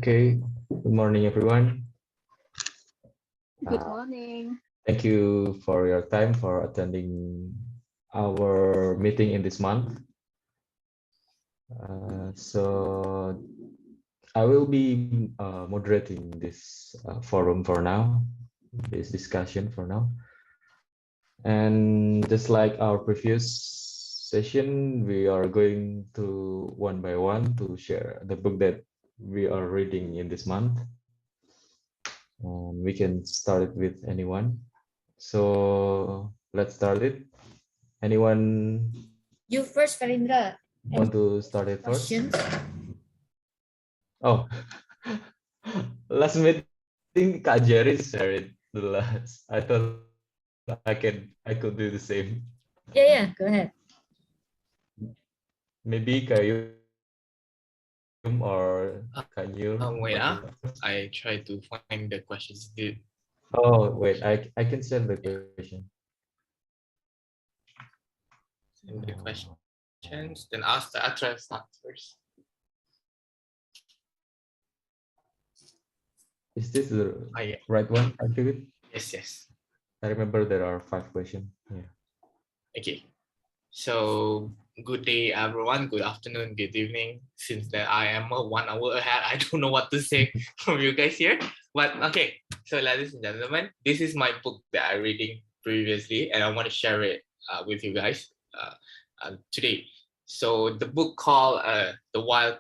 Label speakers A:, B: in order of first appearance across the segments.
A: Okay, good morning, everyone.
B: Good morning.
A: Thank you for your time for attending our meeting in this month. So I will be moderating this forum for now, this discussion for now. And just like our previous session, we are going to one by one to share the book that we are reading in this month. We can start it with anyone. So let's start it. Anyone
B: You first, Farindra.
A: want to start it first?
B: Questions?
A: Oh, last meeting Kak Jerry shared the last. I thought I could do the same.
B: Yeah, go ahead.
A: Maybe Kayum or Kanyur.
C: Wait, I try to find the questions.
A: Oh, wait, I can send the question.
C: Send the questions, then I'll try to start first.
A: Is this the right one, actually?
C: Yes.
A: I remember there are 5 questions. Yeah.
C: Okay. So good day, everyone. Good afternoon, good evening. Since that I am 1 hour ahead, I don't know what to say from you guys here. But okay. So ladies and gentlemen, this is my book that I'm reading previously, and I want to share it with you guys today. So the book called The Wild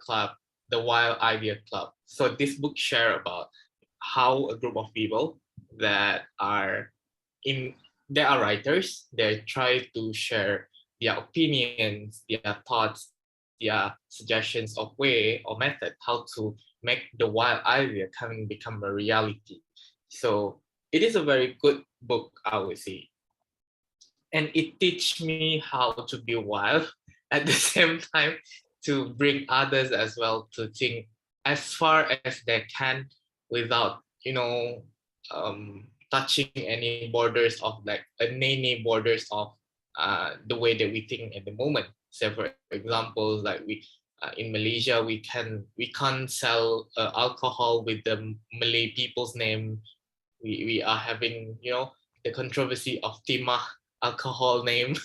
C: Idea Club. So this book share about how a group of people that are writers. They try to share their opinions, their thoughts, their suggestions of way or method how to make the wild idea can become a reality. So it is a very good book, I would say. And it teach me how to be wild at the same time to bring others as well to think as far as they can without, touching any borders of like any borders of the way that we think at the moment. So for example, like in Malaysia, we can't sell alcohol with the Malay people's name. We are having the controversy of Timah alcohol name,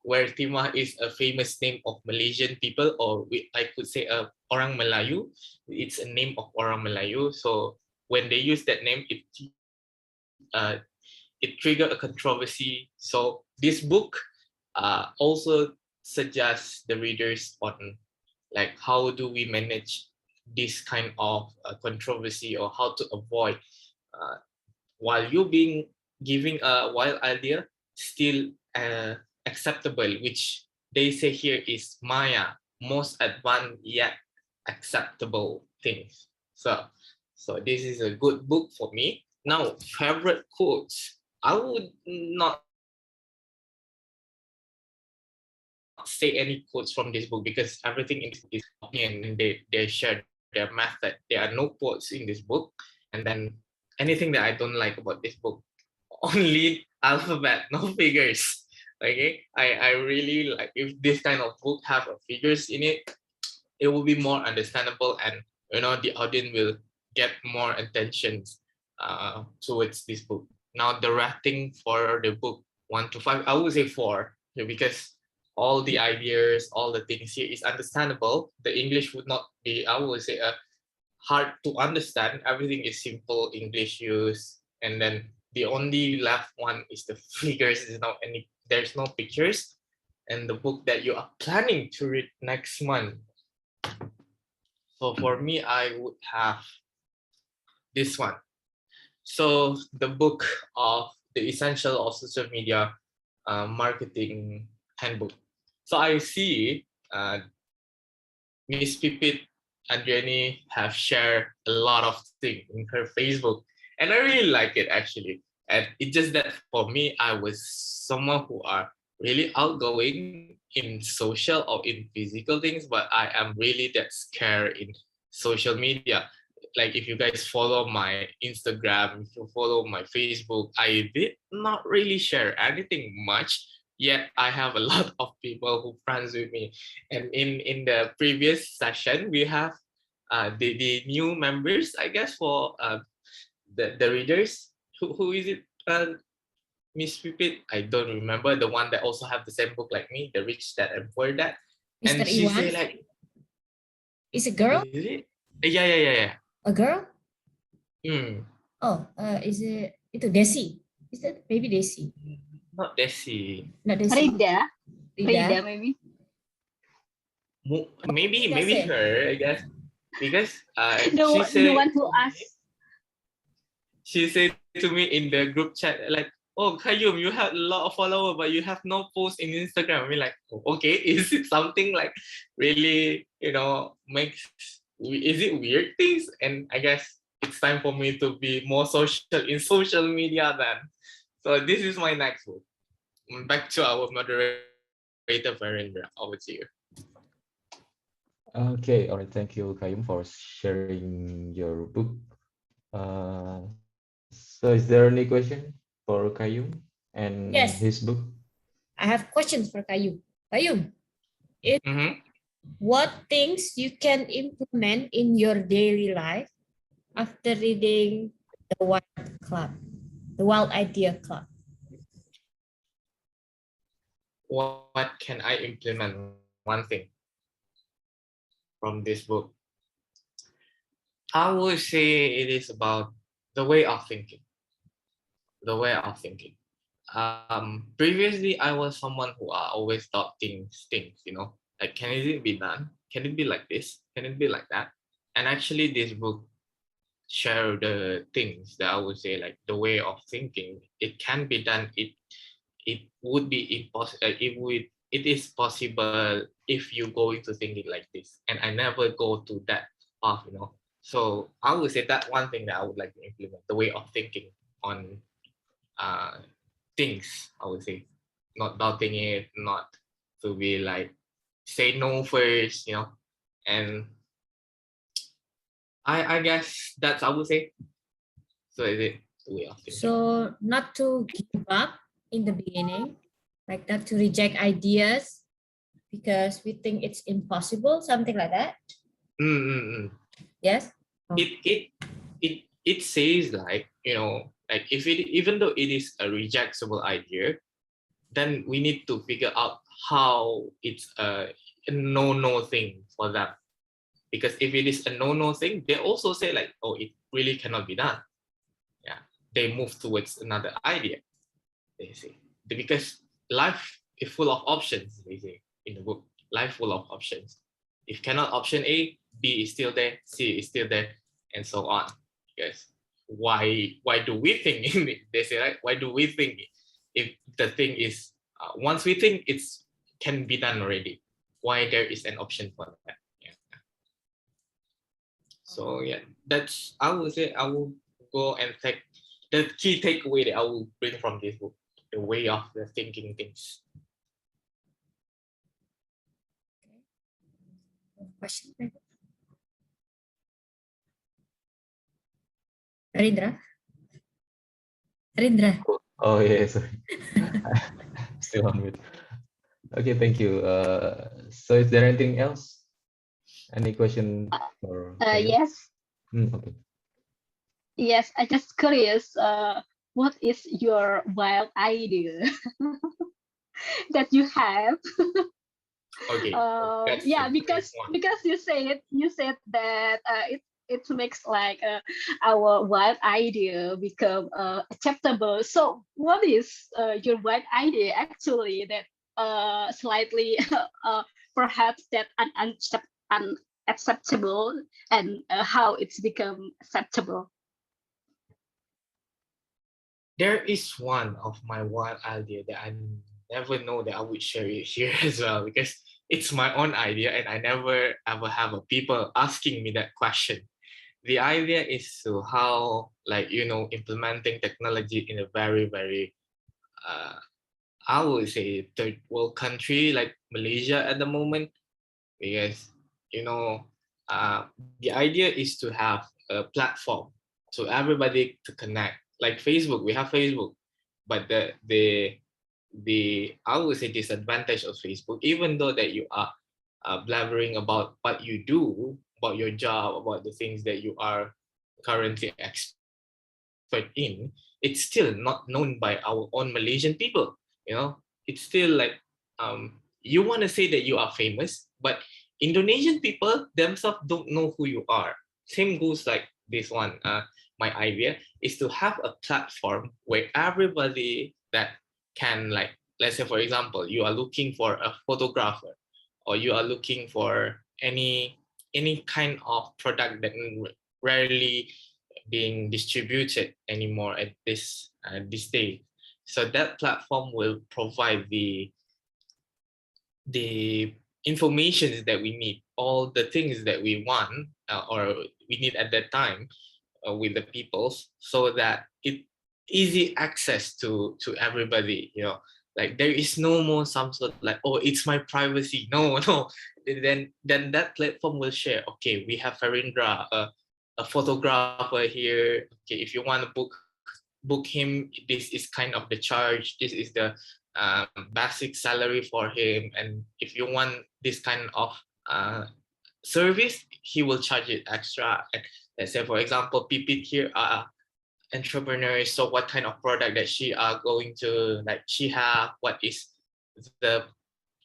C: where Timah is a famous name of Malaysian people, or I could say orang Melayu. It's a name of orang Melayu. So when they use that name, it triggered a controversy. So this book also suggests the readers on like how do we manage this kind of controversy, or how to avoid while you being giving a wild idea still acceptable, which they say here is Maya, most advanced yet acceptable things. So this is a good book for me. Now, favorite quotes. I would not say any quotes from this book because everything in this book is opinion, and they share their method. There are no quotes in this book. And then anything that I don't like about this book, only alphabet, no figures. Okay, I really like if this kind of book have figures in it, it will be more understandable, and the audience will get more attention towards this book. Now the rating for the book 1 to 5, I would say 4 because all the ideas, all the things here is understandable. The English would not be, I would say, hard to understand. Everything is simple English use, and then the only left one is the figures. There's no pictures. And the book that you are planning to read next month. So for me, I would have this one. So the book of the essential of social media marketing handbook. So I see Miss Pipit Adriani have shared a lot of things in her Facebook, and I really like it actually. And it's just that for me, I was someone who are really outgoing in social or in physical things, but I am really that scared in social media. Like if you guys follow my Instagram, if you follow my Facebook, I did not really share anything much. Yet I have a lot of people who friends with me. And in the previous session, we have the new members, I guess, for the readers. Who is it? Miss Pipit, I don't remember, the one that also have the same book like me, The Rich Dad and Poor Dad.
B: Mr.
C: And she say
B: Iwan?
C: like,
B: Is a girl?
C: is it? Yeah.
B: A girl?
C: Hmm.
B: Oh, is it itu Desi? Is that maybe Desi?
C: Not Desi.
B: Not Desi.
D: Rida,
B: Rida.
D: maybe.
C: Maybe
B: That's it.
C: her, I guess, because
D: The
C: she
D: one
C: said
D: who asked.
C: she said to me in the group chat like, oh Kayum, you have a lot of followers but you have no post in Instagram. I mean like, oh, okay, is it something like really, is it weird things? And I guess it's time for me to be more social in social media then. So this is my next book. Back to our moderator Varendra, over to you.
A: Okay, all right. Thank you, Kayum, for sharing your book. So is there any question for Kayum and
B: Yes.
A: his book?
B: I have questions for Kayum. Kayum,
C: Mhm.
B: what things you can implement in your daily life after reading the Wild Idea Club?
C: What can I implement? One thing from this book, I would say it is about the way of thinking. The way of thinking. Previously, I was someone who always thought things, like, can it be done? Can it be like this? Can it be like that? And actually, this book share the things that I would say, like the way of thinking. It can be done. It would be impossible. It is possible if you going to think it like this. And I never go to that path. So I would say that one thing that I would like to implement, the way of thinking on things, I would say. Not doubting it, not to be like, say no first. And I guess that's, I would say. So is it the way of thinking?
B: So not to give up in the beginning, like not to reject ideas because we think it's impossible, something like that. Yes.
C: It says like, like if it, even though it is a rejectable idea, then we need to figure out how it's a no thing for them. Because if it is a no thing, they also say like, oh, it really cannot be done. Yeah, they move towards another idea. They say, because life is full of options. They say in the book, life full of options. If cannot option A, B is still there, C is still there, and so on. Yes. Why do we think in it? They say, right? Why do we think if the thing is once we think it's can be done already? Why there is an option for that? Yeah. So yeah, that's, I would say, I will go and take the key takeaway that I will bring from this book, the way of the thinking things.
B: Question. Arindra.
A: Oh yeah, sorry. Still on mute. Okay, thank you. So is there anything else? Any question for Kayum?
D: Yes,
A: Okay.
D: yes. I just curious. What is your wild idea that you have?
C: Okay.
D: Yeah, because you said that it makes like our wild idea become acceptable. So what is your wild idea actually that slightly perhaps that unacceptable, and how it's become acceptable?
C: There is one of my wild idea that I never know that I would share it here as well, because it's my own idea and I never ever have a people asking me that question. The idea is to how, like, implementing technology in a very, very, I would say, third world country like Malaysia at the moment, because, the idea is to have a platform so everybody to connect. Like Facebook, we have Facebook, but the I would say disadvantage of Facebook, even though that you are blabbering about what you do, about your job, about the things that you are currently expert in, it's still not known by our own Malaysian people. You know, it's still like you want to say that you are famous, but Indonesian people themselves don't know who you are. Same goes like this one. My idea is to have a platform where everybody that can, like, let's say for example, you are looking for a photographer, or you are looking for any kind of product that rarely being distributed anymore at this day. So that platform will provide the information that we need, all the things that we want or we need at that time with the peoples, so that it easy access to everybody. You know, like there is no more some sort of like, oh, it's my privacy. No, no. Then that platform will share. Okay, we have Farindra, a photographer here. Okay, if you want to book him, this is kind of the charge. This is the basic salary for him, and if you want this kind of service, he will charge it extra. And let's say for example, Pipit here are entrepreneurs, so what kind of product that she are going to, like, she have, what is the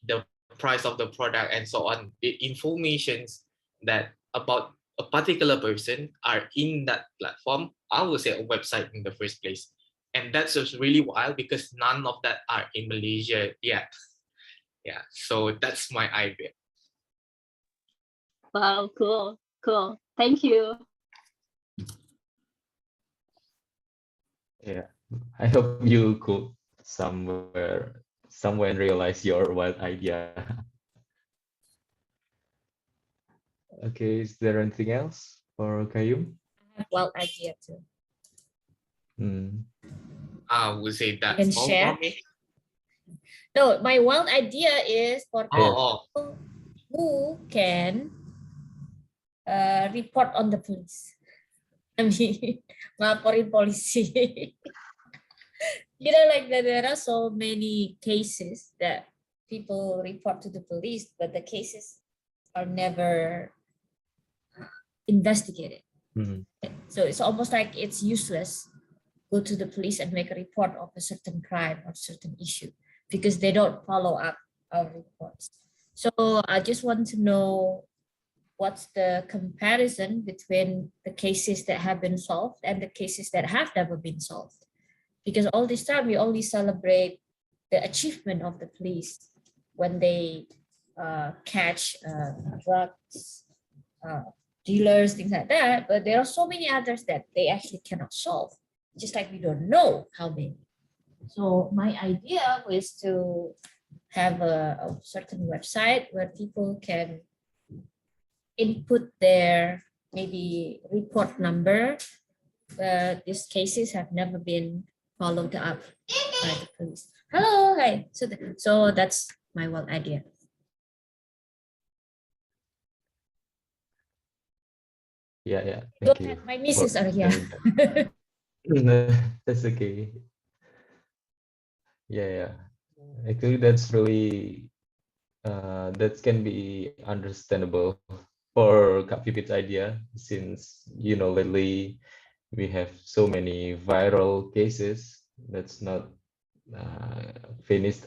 C: the price of the product, and so on. The informations that about a particular person are in that platform, I would say a website in the first place. And that's just really wild because none of that are in Malaysia yet. Yeah, so that's my idea.
D: Wow, cool, cool. Thank you.
A: Yeah, I hope you could somewhere realize your wild idea. Okay, is there anything else for Kayum?
B: I have wild idea too.
C: I would say
B: You
C: that's
B: can
C: all
B: share.
C: for me.
B: No, my wild idea is for
A: Yes.
B: people who can report on the police. I mean, laporin polisi. You know, like there are so many cases that people report to the police, but the cases are never investigated. So it's almost like it's useless. Go to the police and make a report of a certain crime or certain issue because they don't follow up our reports. So I just want to know what's the comparison between the cases that have been solved and the cases that have never been solved. Because all this time we only celebrate the achievement of the police when they catch drugs, dealers, things like that. But there are so many others that they actually cannot solve, just like we don't know how many. So my idea was to have a certain website where people can input their maybe report number. These cases have never been followed up by the police. Hello, hi. So that's my one idea.
A: Yeah.
B: Go
A: Thank you.
B: ahead, my nieces are here.
A: That's okay. Yeah. Actually, that's really that can be understandable for Kak Pipit's idea, since lately we have so many viral cases that's not finished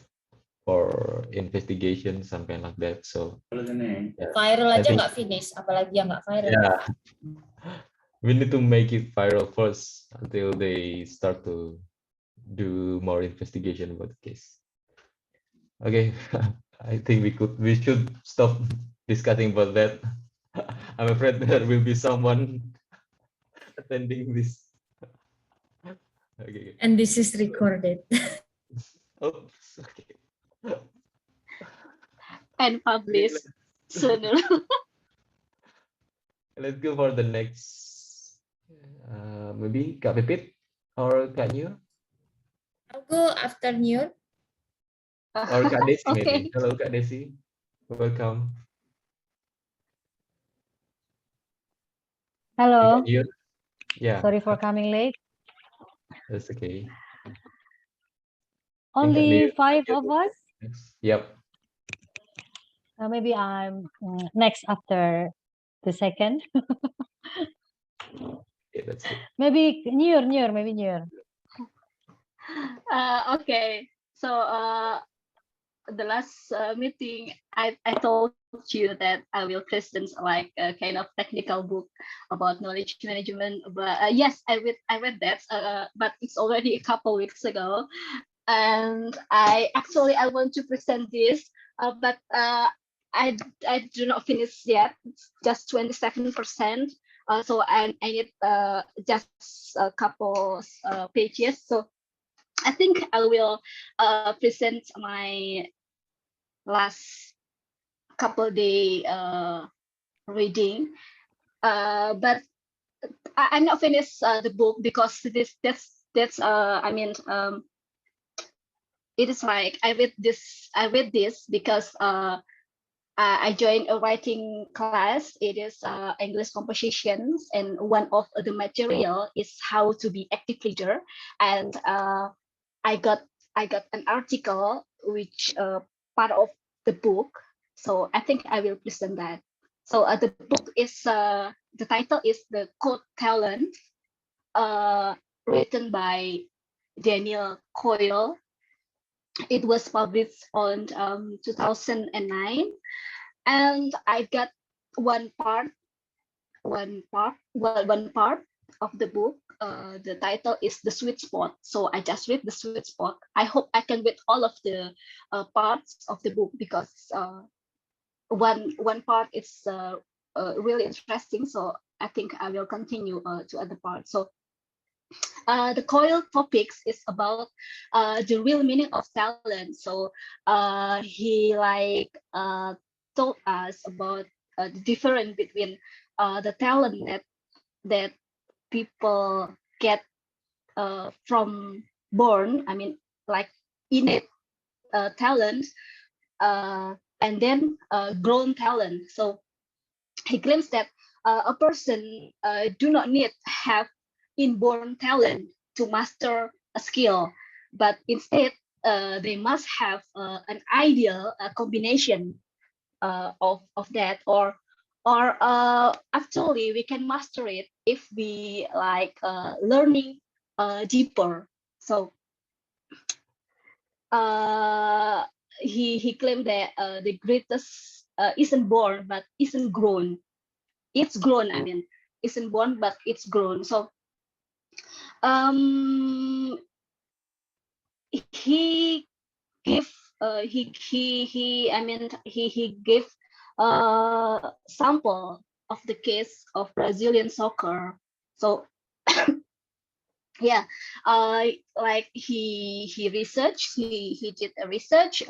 A: for investigation, something like that. So
B: Viral
A: I
B: aja
A: think
B: nggak finish, apalagi yang nggak viral.
A: yeah, we need to make it viral first until they start to do more investigation about the case. Okay, I think we should stop discussing about that. I'm afraid there will be someone attending this. Okay.
B: And this is recorded.
A: Oops. Okay.
D: And publish sooner.
A: Let's go for the next. Maybe Kak Pipit or Kak Nyu
B: I'll go afternoon.
A: or Kak Desi maybe.
D: Okay.
A: Hello, Kak Desi. Welcome.
E: Hello.
A: Kak Nyu. Yeah,
E: Sorry for coming late.
A: that's okay.
E: Only 5 of us.
A: Yep.
E: Maybe I'm next after the second.
A: Okay, that's good.
E: Maybe maybe near.
D: Okay. So the last meeting, I told you that I will present like a kind of technical book about knowledge management. But yes, I read that, but it's already a couple weeks ago, and I want to present this, but I do not finish yet. It's just 27%. So I need just a couple pages. So I think I will present my last couple day reading, but I'm not finished the book because that's I mean it is like I read this because I joined a writing class. It is English compositions, and one of the material is how to be active reader, and I got an article which part of the book. So I think I will present that. So the book is the title is The Code Talent, written by Daniel Coyle. It was published on 2009, and I got one part, one part of the book. The title is The Sweet Spot. So I just read The Sweet Spot. I hope I can read all of the parts of the book because one part is really interesting. So I think I will continue to other parts. So the coil topics is about the real meaning of talent. So he like told us about the difference between the talent that people get from born. I mean, like innate talent, and then grown talent. So he claims that a person do not need to have inborn talent to master a skill, but instead they must have an ideal combination of that, or actually we can master it if we like learning deeper. So he claimed that the greatest isn't born but isn't grown. It's grown. I mean, isn't born but it's grown. So um he give he I mean he gave sample of the case of Brazilian soccer. So yeah, like he researched, he did a research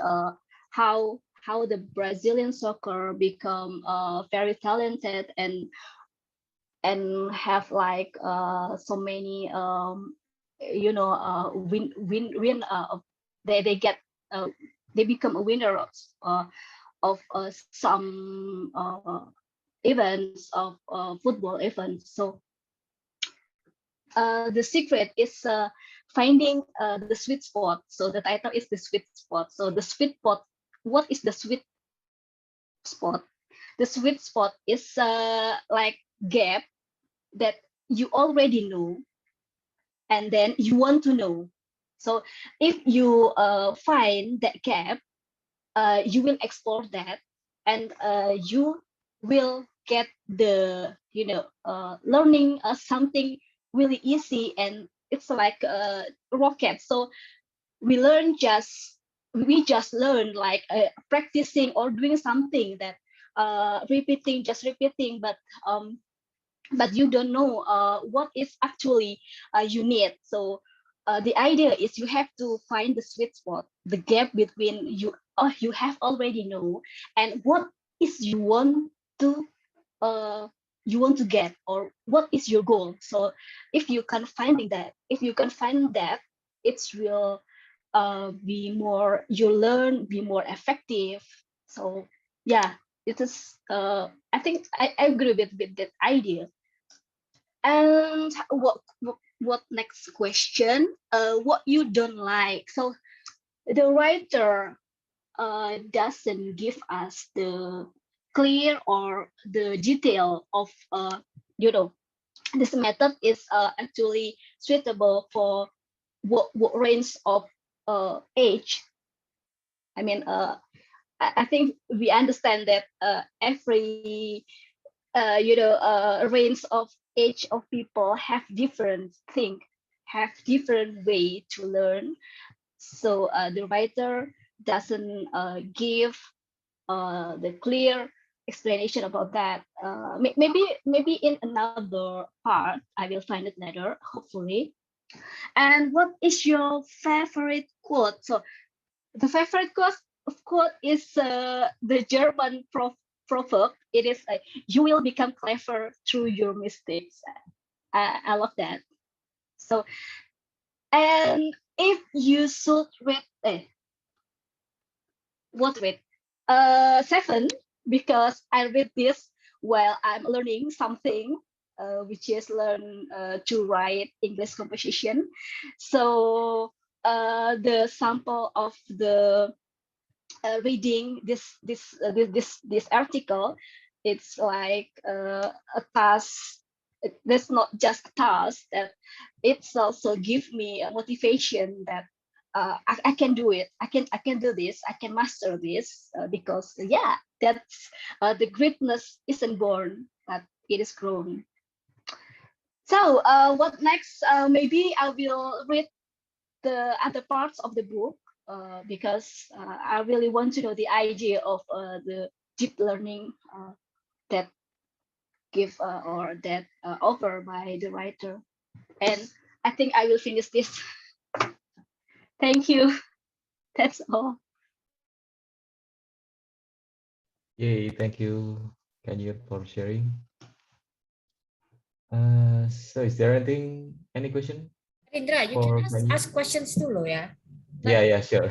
D: how the Brazilian soccer become very talented and have like so many win they get uh, they become a winner of some events of football events. So the secret is finding the sweet spot. So the title is The Sweet Spot. So the sweet spot, what is the sweet spot? The sweet spot is like gap that you already know and then you want to know. So if you find that gap, you will explore that, and you will get the learning something really easy, and it's like a rocket. So we just learn like practicing or doing something that repeating, but you don't know what is actually you need. So the idea is you have to find the sweet spot, the gap between you have already know and what is to uh, you want to get, or what is your goal. So if you can find that, it's will be more, you learn, be more effective. So yeah, it is I think I agree with that idea. And what next question? What you don't like? So the writer doesn't give us the clear or the detail of you know, this method is actually suitable for what range of age. I mean, I think we understand that every range of age of people have different thing, have different way to learn. So the writer doesn't give the clear explanation about that. Maybe in another part, I will find it later, hopefully. And what is your favorite quote? So the favorite quote is the German proverb. It is you will become clever through your mistakes. I love that. So, and if you should read, what read? 7, because I read this while I'm learning something, which is learn to write English composition. So the sample of the reading this article, it's like a task. That's not just a task, that it's also give me a motivation that I can do it. I can do this. I can master this because yeah, that's the greatness isn't born, but it is grown. So what next? Maybe I will read the other parts of the book because I really want to know the idea of the deep learning that give or that offered by the writer. And I think I will finish this. Thank you. That's all.
A: Yay, thank you, Kanyut, for sharing. So is there any question
B: Indra, you
A: for
B: can
A: Kanyut?
B: ask questions too, loh ya.
A: Yeah, yeah, sure.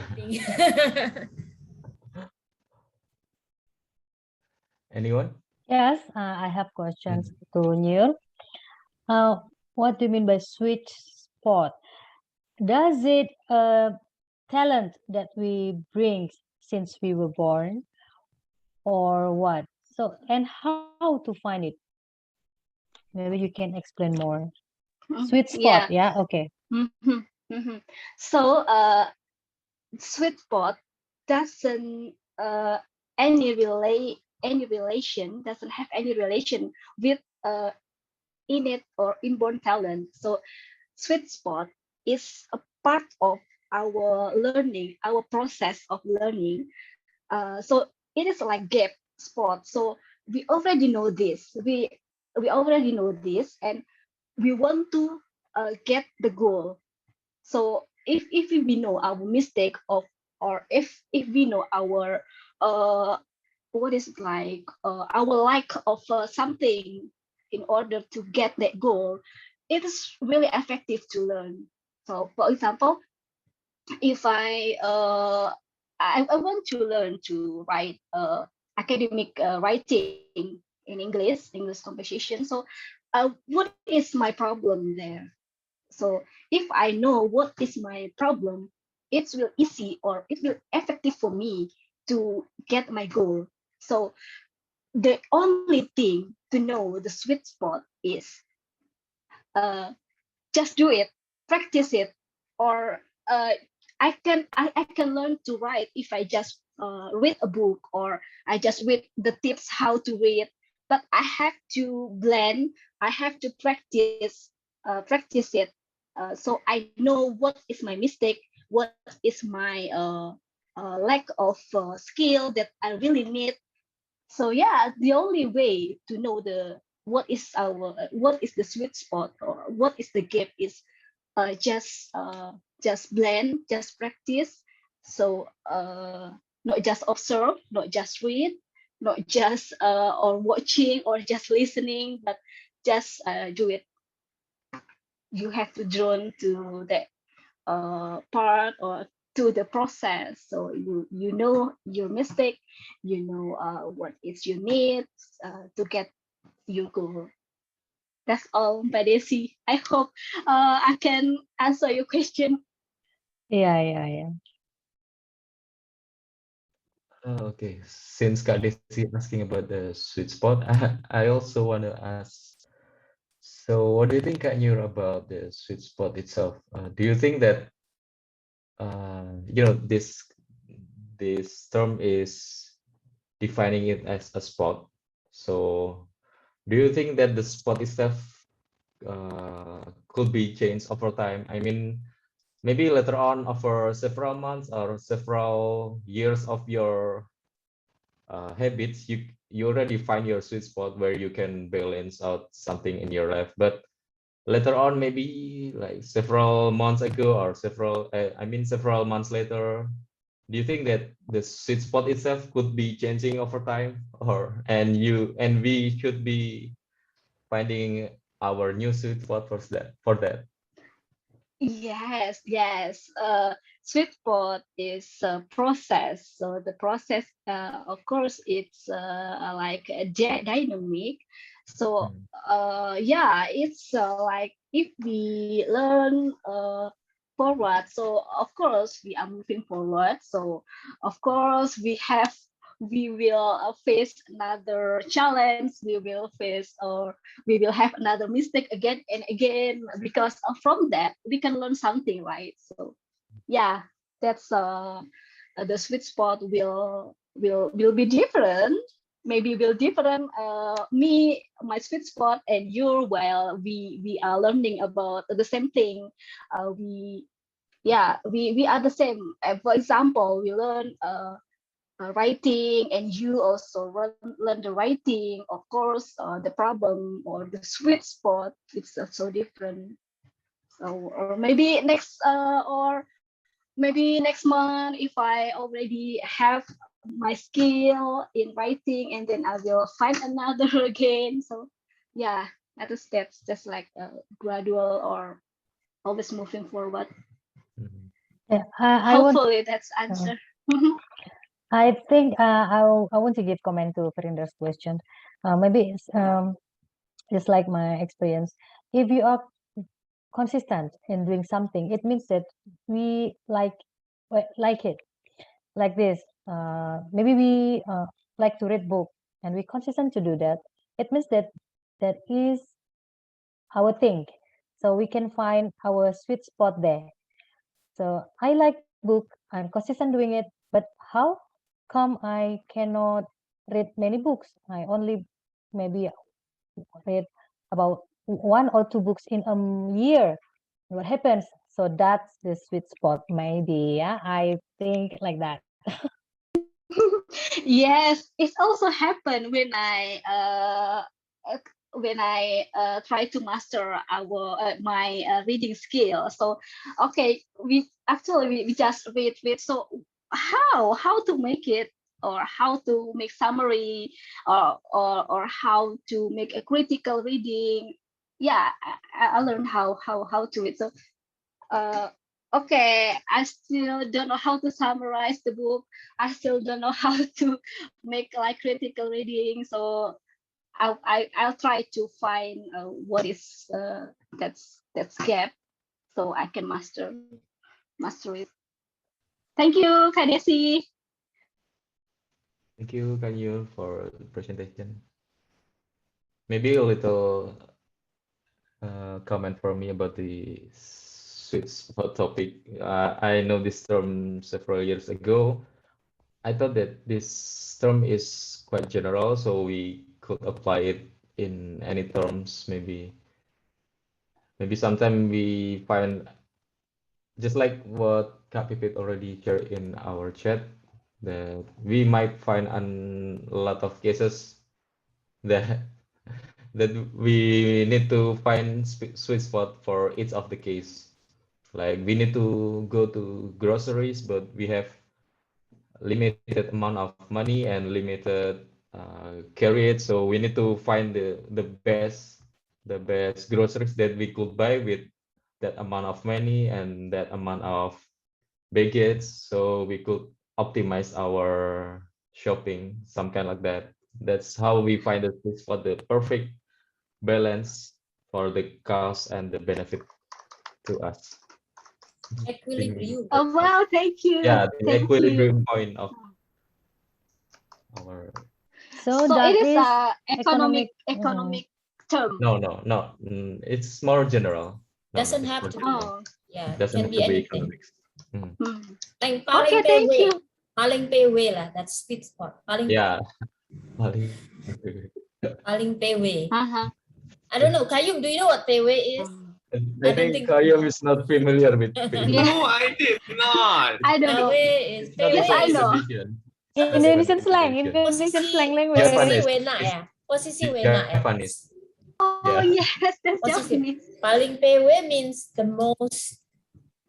A: Anyone?
E: Yes, I have questions
A: Mm.
E: to Neil. What do you mean by sweet spot? Does it talent that we bring since we were born, or what? So, and how to find it? Maybe you can explain more. Sweet spot,
D: Yeah.
E: yeah, okay.
D: Mhm, mhm. So sweet spot doesn't any relation, doesn't have any relation with innate or inborn talent. So sweet spot is a part of our learning, our process of learning. So it is like gap spot. So we already know this. We already know this, and we want to get the goal. So if we know our mistake of, or if we know our what is it like our lack of something in order to get that goal, it is really effective to learn. So for example, if I want to learn to write academic writing in English composition. So what is my problem there? So if I know what is my problem, it's will easy or it will effective for me to get my goal. So the only thing to know the sweet spot is uh, just do it, practice it, or I can learn to write if I just read a book, or I just read the tips how to read. But I have to blend, I have to practice it, so I know what is my mistake, what is my lack of skill that I really need. So yeah, the only way to know the what is the sweet spot or what is the gap is just blend, just practice. So not just observe, not just read, not just or watching or just listening, but just do it. You have to drawn to that part or to the process. So you know your mistake, you know what is you need to get your goal. That's all, Mbak Desi. I hope I can answer your question.
E: Yeah, yeah, yeah.
A: Okay, since Kak Desi asking about the sweet spot, I also want to ask, so what do you think, Kak Nur, about the sweet spot itself? Do you think that, this term is defining it as a spot? So do you think that the spot itself could be changed over time? I mean, maybe later on over several months or several years of your habits, you already find your sweet spot where you can balance out something in your life. But later on, maybe like several months ago or several months later, do you think that the sweet spot itself could be changing over time, and we should be finding our new sweet spot for that?
D: Yes, yes. Sweet spot is a process. So the process, of course, it's like a dynamic. So
A: Mm,
D: yeah, it's like if we learn forward. So of course we are moving forward. So of course we will face another challenge. We will face or we will have another mistake again and again because from that we can learn something, right? So yeah, that's the sweet spot will be different, maybe will different, me, my sweet spot and your, while we are learning about the same thing. We yeah we are the same. For example, we learn writing and you also learn the writing. Of course, the problem or the sweet spot it's so different. So or maybe next maybe next month, if I already have my skill in writing, and then I will find another again. So yeah, that is steps, just like gradual or always moving forward.
A: mm,
E: Yeah, I want
D: Hopefully that's
E: uh,
D: answer.
E: I think I want to give comment to Farinda's question. Maybe it's just like my experience. If you are consistent in doing something, it means that we like it. Like this. Maybe we like to read book and we consistent to do that. It means that that is our thing. So we can find our sweet spot there. So I like book. I'm consistent doing it. But how come I cannot read many books? I only maybe read about one or two books in a year. What happens? So that's the sweet spot, maybe. Yeah, I think like that.
D: Yes, it also happened uh, when I try to master our my reading skill. So okay, we just read. So how to make it, or how to make summary, or how to make a critical reading. Yeah, I learned how to read. So uh, okay, I still don't know how to summarize the book. I still don't know how to make like critical reading. So I'll try to find what is that's gap, so I can master it. Thank you, Kadesi.
A: thank you, Kanyu, for the presentation. Maybe a little comment for me about the sweet spot topic. I know this term several years ago. I thought that this term is quite general, so we could apply it in any terms. Maybe sometime we find, just like what Kak Pipit already shared in our chat, that we might find a lot of cases that that we need to find sweet spot for each of the case. Like we need to go to groceries, but we have limited amount of money and limited carriage, so we need to find the best groceries that we could buy with that amount of money and that amount of baggage, so we could optimize our shopping, some kind like that. That's how we find the sweet spot, the perfect balance for the cost and the benefit to us. I think
B: Equilibrium.
D: Oh
A: that's how,
D: wow, thank you,
A: yeah, the
D: thank you.
A: equilibrium point of our
E: So
D: So
E: that
D: it is
E: is
D: a
E: economic.
D: economic term.
A: no. It's more general. No,
B: Doesn't
A: it's
B: have
A: more
B: to be.
A: general.
D: Oh.
B: Yeah,
A: It doesn't
B: can
A: have
B: be
A: to be
B: anything.
A: economics. Mhm.
B: Like
D: Okay,
B: paling pay
D: thank
B: way.
D: you.
B: Paling pay way lah. That's sweet spot. Paling
A: Yeah. Paling-
B: paling pay way.
D: Uh-huh.
B: I don't know. Kayum, do you know what pay way is?
A: I
B: I don't
A: think
B: think you
A: Kayum
B: know.
A: is not familiar with
D: Yeah.
C: No, I did not.
D: I don't
B: Pay
D: know.
B: way is
A: It's
B: pay
A: not
D: Yes,
B: way
D: I
A: even
B: is
D: know.
A: Indonesian.
E: Indonesian
A: Not
E: slang,
A: Indonesian.
E: Indonesian slang
B: posisi
E: language.
B: wena
A: It's
B: ya. Posisi wena ya.
A: Japanese.
D: Oh,
A: Yeah.
D: yes, that's
B: Posisi.
D: Japanese.
B: Paling pay way means the most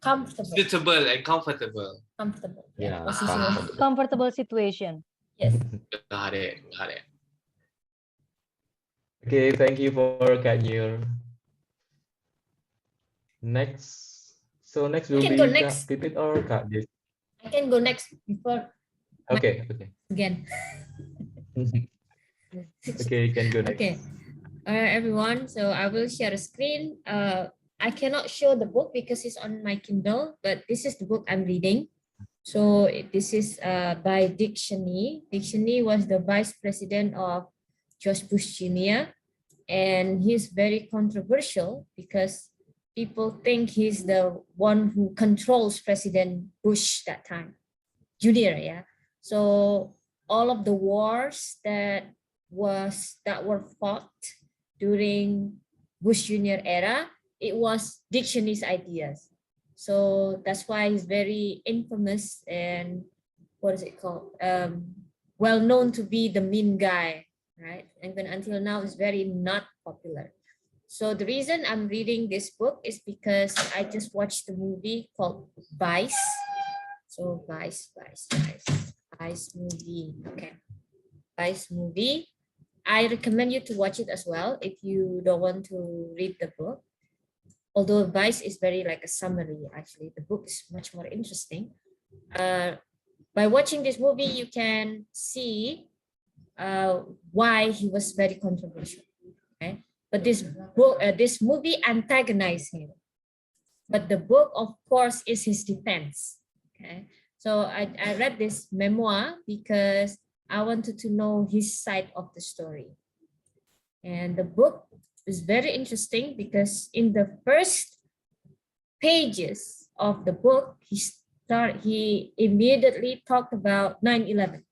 B: comfortable.
C: Suitable and comfortable.
B: Comfortable.
A: Yeah.
B: Posisi
C: Ah.
B: wena.
A: Comfortable.
E: Comfortable situation.
B: Yes.
C: Got it. Got it.
A: Okay, thank you for Kanyur. Next
B: I
A: will
B: can go
A: be
B: next.
A: Kak Pipit or Kak Des.
B: I can go next before
A: Okay.
B: again.
A: Okay, you can go next.
B: Okay. Everyone. So I will share a screen. I cannot show the book because it's on my Kindle, but this is the book I'm reading. So this is by Dick Cheney. Dick Cheney was the vice president of George Bush Jr. And he's very controversial because people think he's the one who controls President Bush that time, Jr. Yeah. So all of the wars that were fought during Bush Jr. era, it was Dick Cheney's ideas. So that's why he's very infamous and what is it called? Well known to be the mean guy, right? Even until now, it's very not popular. So the reason I'm reading this book is because I just watched the movie called Vice. So Vice movie. Okay, Vice movie. I recommend you to watch it as well if you don't want to read the book. Although Vice is very like a summary, actually, the book is much more interesting. By watching this movie, you can see why he was very controversial. Okay, but this book, this movie antagonized him. But the book, of course, is his defense. Okay, so I read this memoir because I wanted to know his side of the story. And the book is very interesting because in the first pages of the book, he immediately talked about 9/11.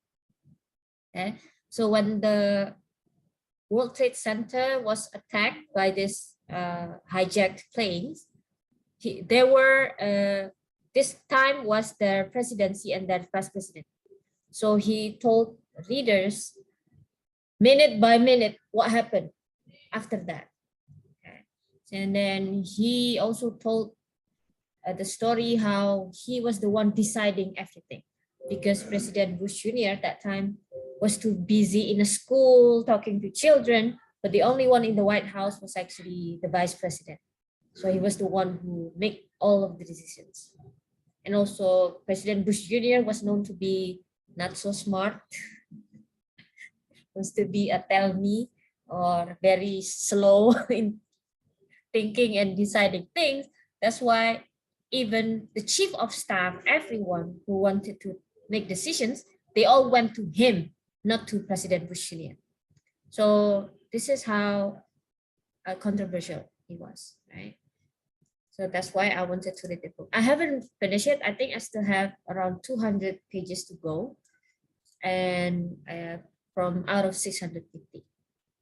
B: Okay, so when the World Trade Center was attacked by this hijacked planes, there were this time was their presidency and their vice president. So he told readers minute by minute what happened after that. Okay. And then he also told the story how he was the one deciding everything because President Bush Jr. at that time was too busy in a school talking to children, but the only one in the White House was actually the vice president. So he was the one who made all of the decisions. And also President Bush Jr. was known to be not so smart, was to be a tell me or very slow in thinking and deciding things. That's why even the chief of staff, everyone who wanted to make decisions, they all went to him, not to President Bush Jr. So this is how controversial he was, right? So that's why I wanted to read the book. I haven't finished it. I think I still have around 200 pages to go, and from out of 650.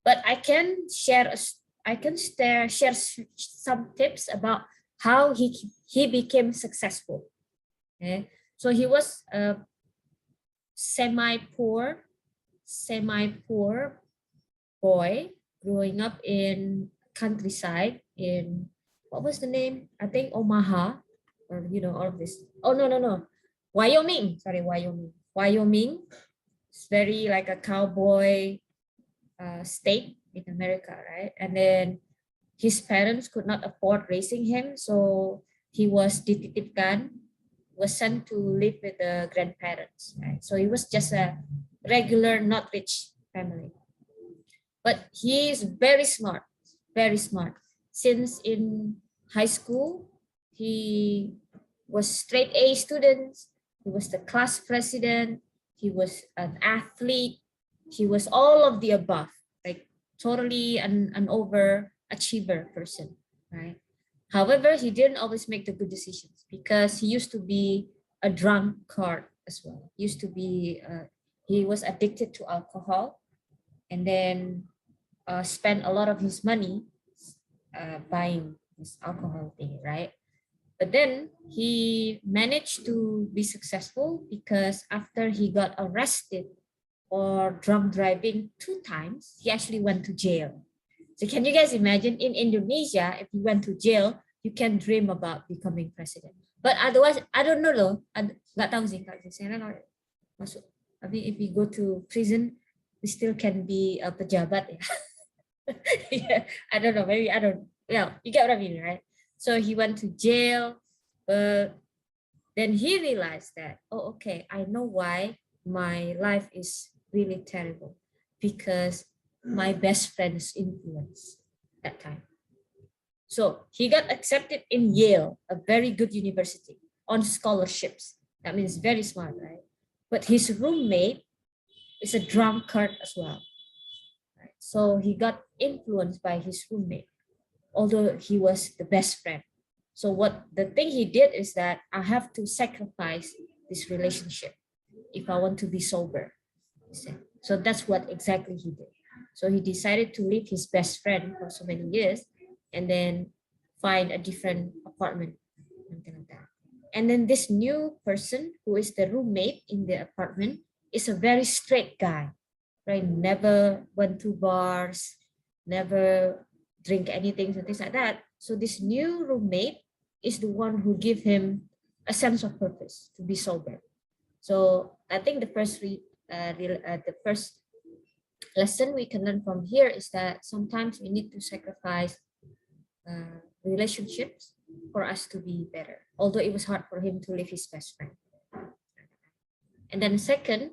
B: But I can share some tips about how he became successful. Okay, so he was a semi-poor boy growing up in countryside in what was the name? I think Omaha, or all of this. Oh no, Wyoming. Sorry, Wyoming. Wyoming. It's very like a cowboy state in America, right? And then his parents could not afford raising him, so he was dititipkan, was sent to live with the grandparents, right? So he was just a regular, not rich family. But he is very smart, very smart. Since in high school, he was straight A student. He was the class president. He was an athlete. he was all of the above, like totally an overachiever person, right? However, he didn't always make the good decisions because he used to be a drunkard as well. Used to be, he was addicted to alcohol, and then spent a lot of his money buying this alcohol thing, right? But then he managed to be successful because after he got arrested for drunk driving 2 times, he actually went to jail. So can you guys imagine, in Indonesia, if you went to jail, you can dream about becoming president. But otherwise, I don't know loh. Nggak tahu sih Kak. Saya kan masuk. Tapi if we go to prison, we still can be a pejabat ya. Yeah, I don't know. Maybe I don't. Yeah, you get what I mean, right? So he went to jail, but then he realized that, oh, okay, I know why my life is really terrible, because my best friend's influence that time. So he got accepted in Yale, a very good university, on scholarships. That means very smart, right? But his roommate is a drunkard as well. Right? So he got influenced by his roommate, although he was the best friend. So what the thing he did is that I have to sacrifice this relationship if I want to be sober. So that's what exactly he did. So he decided to leave his best friend for so many years and then find a different apartment, something like that. And then this new person who is the roommate in the apartment is a very straight guy, right? Never went to bars, never drink anything, and things like that. So this new roommate is the one who give him a sense of purpose to be sober. So I think the first lesson we can learn from here is that sometimes we need to sacrifice relationships for us to be better, although it was hard for him to leave his best friend. And then second,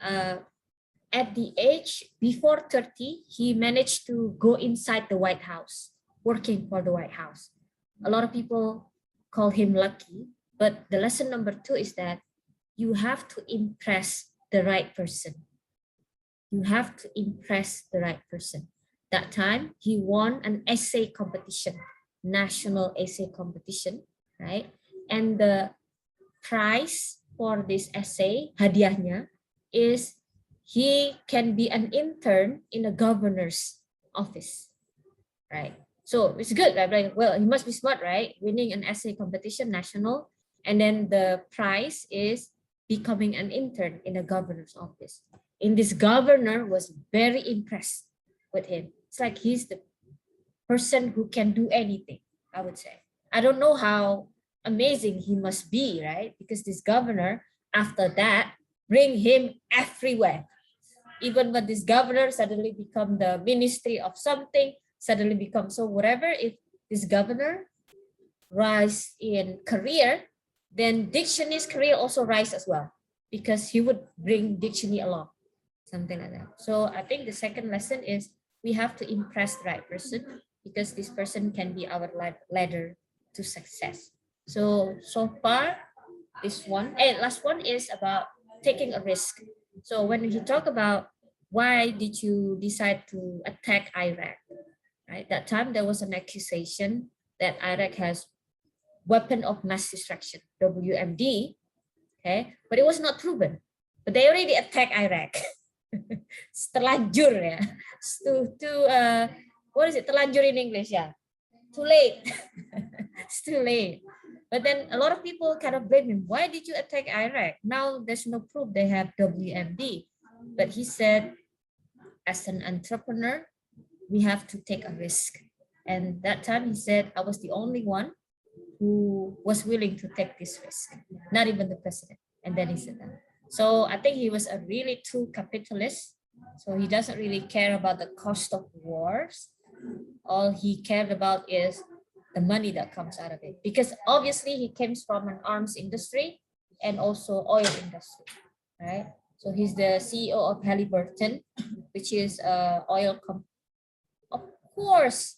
B: at the age before 30, he managed to go inside the White House, working for the White House. A lot of people call him lucky, but the lesson number 2 is that you have to impress the right person. You have to impress the right person. That time, he won an essay competition, national essay competition, right? And the prize for this essay, hadiahnya, is he can be an intern in a governor's office, right? So it's good, right? Like, well, he must be smart, right? Winning an essay competition, national, and then the prize is becoming an intern in a governor's office. And this governor was very impressed with him. It's like he's the person who can do anything, I would say. I don't know how amazing he must be, right? Because this governor, after that, bring him everywhere. Even when this governor suddenly become the ministry of something, suddenly become so whatever, if this governor rise in career, then dictionary's career also rise as well, because he would bring dictionary along, something like that. So I think the second lesson is we have to impress the right person, because this person can be our ladder to success. So far, this one, and last one is about taking a risk. So when he talk about why did you decide to attack Iraq, right? That time there was an accusation that Iraq has weapon of mass destruction, WMD, okay? But it was not proven. But they already attacked Iraq. Terlanjur ya. What is it? Terlanjur in English, yeah. Too late. It's too late. But then a lot of people kind of blame him. Why did you attack Iraq? Now there's no proof they have WMD. But he said, as an entrepreneur, we have to take a risk. And that time he said, I was the only one who was willing to take this risk, not even the president. And then he said that. So I think he was a really true capitalist. So he doesn't really care about the cost of wars. All he cared about is the money that comes out of it. Because obviously he comes from an arms industry and also oil industry, right? So he's the CEO of Halliburton, which is oil company. Of course,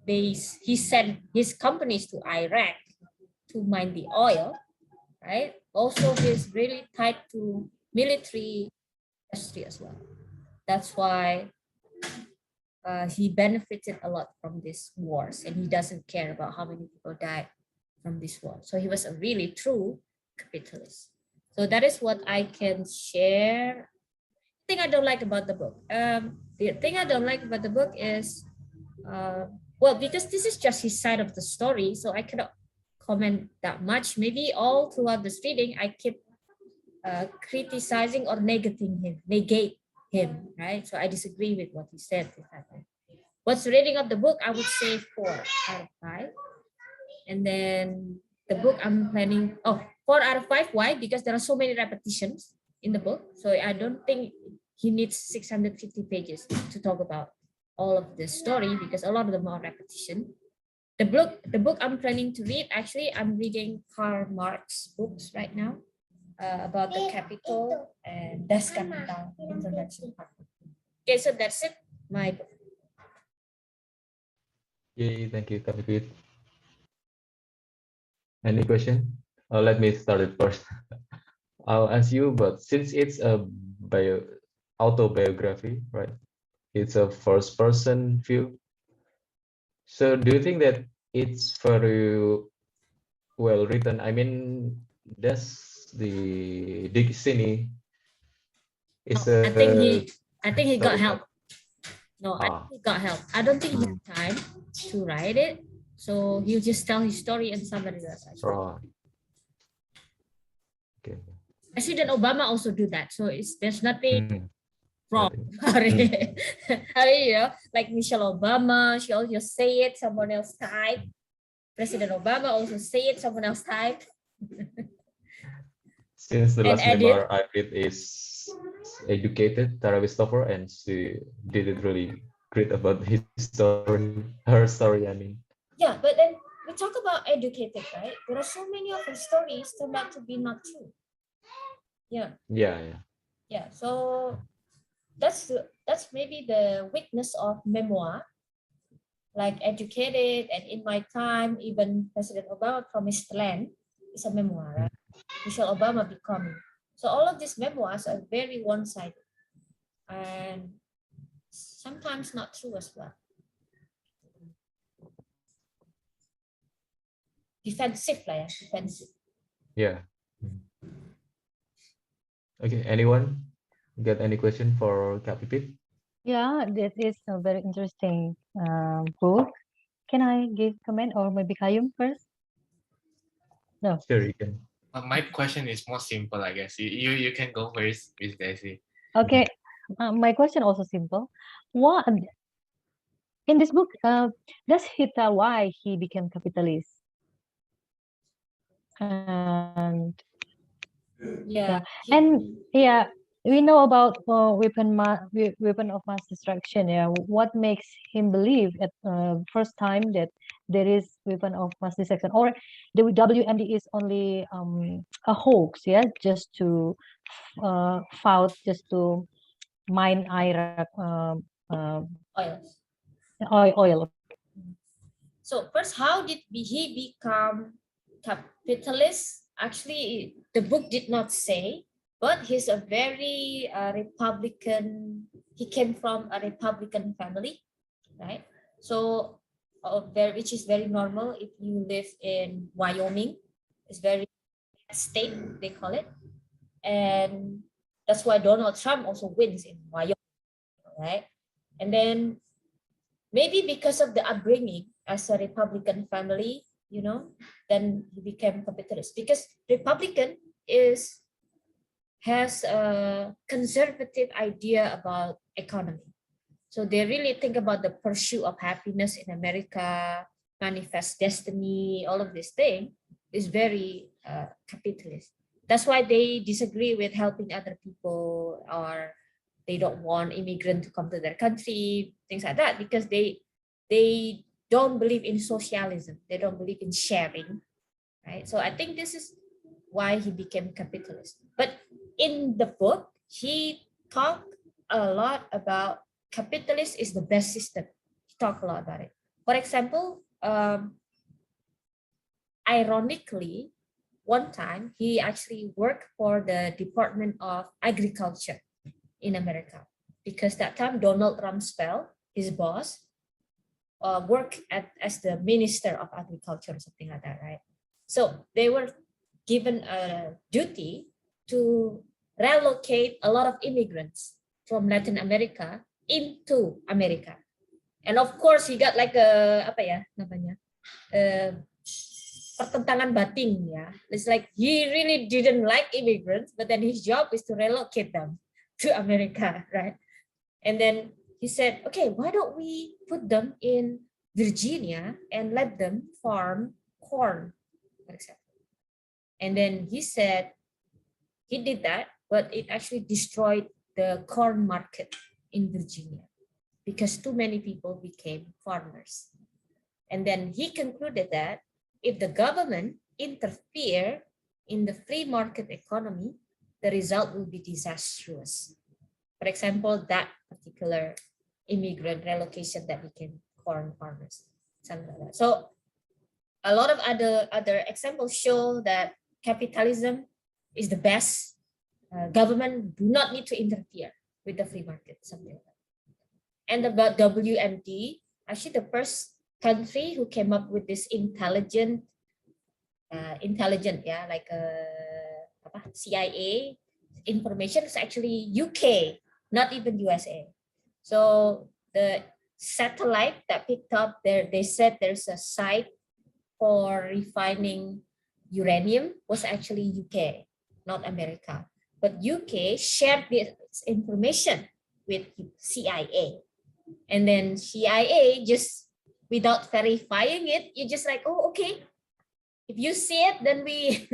B: he sent his companies to Iraq to mine the oil, right? Also, he's really tied to military industry as well. That's why he benefited a lot from these wars, and he doesn't care about how many people died from this war. So he was a really true capitalist. So that is what I can share. Thing I don't like about the book. The thing I don't like about the book is, well, because this is just his side of the story, so I cannot comment that much. Maybe all throughout this reading, I keep criticizing or negate him, right? So I disagree with what he said. What's rating of the book? I would say 4 out of 5. And then the book I'm planning, 4 out of 5. Why? Because there are so many repetitions in the book. So I don't think he needs 650 pages to talk about all of the story, because a lot of them are repetition. The book I'm planning to read, actually, I'm reading Karl Marx books right now, about the capital and Das Kapital introduction part. Okay, so that's it. My book.
A: Yay, thank you, Kak Pipit. Any question? Let me start it first. I'll ask you, but since it's a autobiography, right? It's a first person view. So do you think that it's very well written? I mean, does the dictionary is
B: I think he got
A: story
B: help. No, I think he got help. I don't think he had time to write it, so he'll just tell his story and somebody else.
A: Oh, okay.
B: President Obama also do that, so there's nothing
A: Hmm,
B: wrong
A: nothing.
B: about it. I mean, like Michelle Obama, she also say it, someone else type. President Obama also say it, someone else type.
A: Since the
B: And
A: last
B: edit.
A: memoir I read is educated, Tara Westover, and she did it really great about his story, her story, I mean.
B: Yeah, but then we talk about educated, right? There are so many of her stories turned out to be not true. Yeah,
A: Yeah, yeah.
B: yeah. So that's maybe the weakness of memoir, like educated, and in my time, even President Obama promised land is a memoir, right? Michelle Obama becoming. So all of these memoirs are very one-sided and sometimes not true as well. Defensive lah ya, defensive.
A: Yeah. Okay, anyone got any question for Kak Pipit?
E: Yeah, that is a very interesting book. Can I give comment or maybe Kayum first? No.
A: Sure, you can.
C: My question is more simple, I guess. You can go first, Miss Daisy.
E: Okay. My question also simple. What in this book does he tell why he became capitalist? And
B: Yeah.
E: and yeah, we know about weapon of mass destruction. Yeah, what makes him believe at first time that there is weapon of mass destruction, or the WMD is only a hoax? Yeah, just to just to mine Iraq
B: Oils.
E: oil.
B: So first, how did he become capitalist? Actually, the book did not say, but he's a very Republican. He came from a Republican family, right? So, which is very normal if you live in Wyoming. It's very state, they call it, and that's why Donald Trump also wins in Wyoming, right? And then maybe because of the upbringing as a Republican family, then he became capitalist, because Republican has a conservative idea about economy. So they really think about the pursuit of happiness in America, manifest destiny, all of this thing is very capitalist. That's why they disagree with helping other people, or they don't want immigrants to come to their country, things like that, because they don't believe in socialism. They don't believe in sharing, right? So I think this is why he became capitalist. But in the book, he talked a lot about capitalist is the best system. He talked a lot about it. For example, ironically, one time he actually worked for the Department of Agriculture in America. because that time Donald Rumsfeld, his boss, worked as the Minister of Agriculture or something like that, right? So they were given a duty to relocate a lot of immigrants from Latin America into America. And of course, he got like a apa ya namanya pertentangan batin ya. It's like he really didn't like immigrants, but then his job is to relocate them to America, right? And then he said, okay, why don't we put them in Virginia and let them farm corn, for example. And then he said he did that, but it actually destroyed the corn market in Virginia because too many people became farmers. And then he concluded that if the government interfere in the free market economy, the result will be disastrous. For example, that particular immigrant relocation that became corn farmers, something like that. So a lot of other examples show that capitalism is the best. Government do not need to interfere with the free market, something like that. And about WMD, actually the first country who came up with this intelligent, like CIA information is actually UK, not even USA. So the satellite that picked up there, they said there's a site for refining uranium was actually UK, not America. But UK shared this information with CIA. And then CIA just, without verifying it, you just like, oh, okay. If you see it, then we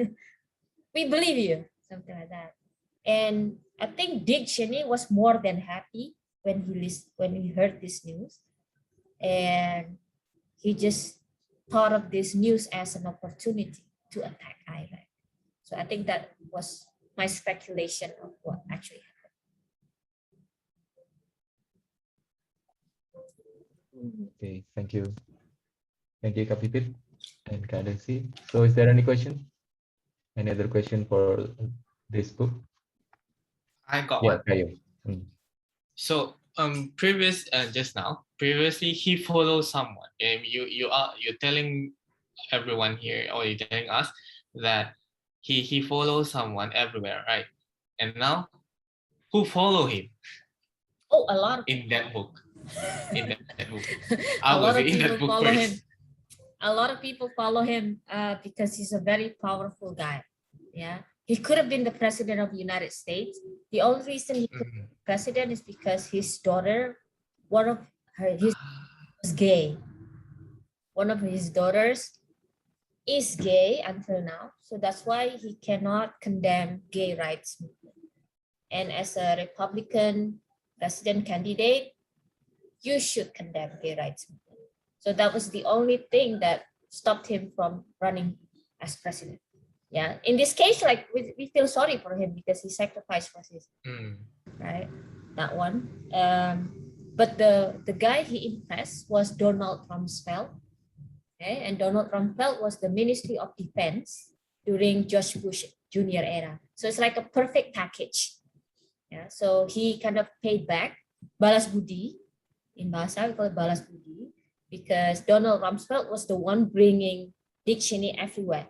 B: we believe you, something like that. And I think Dick Cheney was more than happy when he heard this news, and he just thought of this news as an opportunity to attack Iran. So I think that was my speculation of what actually happened.
A: Okay, thank you. Thank you, Kak Pipit and Kak Desi. So is there any question? Any other question for this book?
C: I got
A: Yeah,
C: one.
A: Kayo. Mm.
C: So previously he follows someone. You're telling everyone here, or you're telling us that he follows someone everywhere, right? And now who follow him
B: Oh, a lot of
C: in that book? In that book.
B: a lot of
C: in
B: people
C: that book
B: follow
C: first.
B: him. A lot of people follow him because he's a very powerful guy. Yeah, he could have been the president of the United States. The only reason he could be president is because his daughter, his was gay. One of his daughters is gay until now, so that's why he cannot condemn gay rights movement. And as a Republican president candidate, you should condemn gay rights movement. So that was the only thing that stopped him from running as president. Yeah, in this case, like we feel sorry for him because he sacrificed for his right, that one. But the guy he impressed was Donald Rumsfeld. Okay, and Donald Rumsfeld was the Ministry of Defense during George Bush Jr. era. So it's like a perfect package. Yeah, so he kind of paid back, balas budi. In bahasa we call it balas budi, because Donald Rumsfeld was the one bringing Dick Cheney everywhere.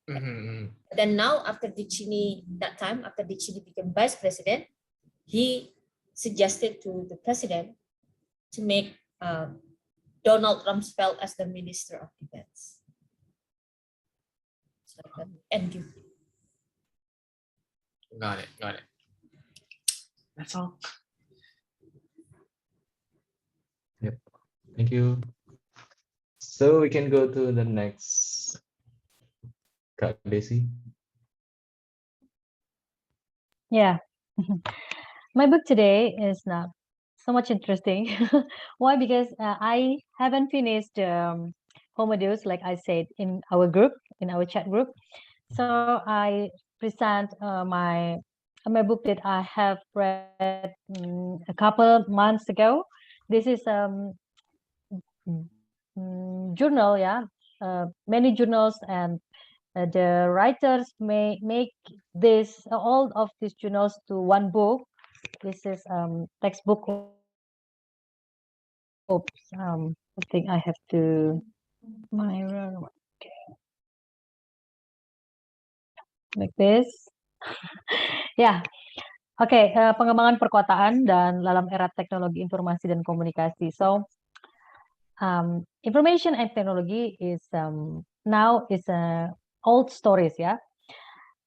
B: But then now, after Dick Cheney, after Dick Cheney became vice president, he suggested to the president to make Donald Rumsfeld as the Minister of Defense. So and give.
C: Got it. That's all.
A: Yep. Thank you. So we can go to the next, Kak Desi.
E: Yeah. My book today is not so much interesting. Why? Because I haven't finished Homo Deus, like I said in our group, in our chat group. So I present my book that I have read a couple months ago. This is journal, yeah, many journals, and the writers may make this all of these journals to one book. This is textbook. Oops, I think I have to like this. Ya, oke. Pengembangan perkotaan dan dalam era teknologi informasi dan komunikasi. So, information and technology is now is old stories. Yeah.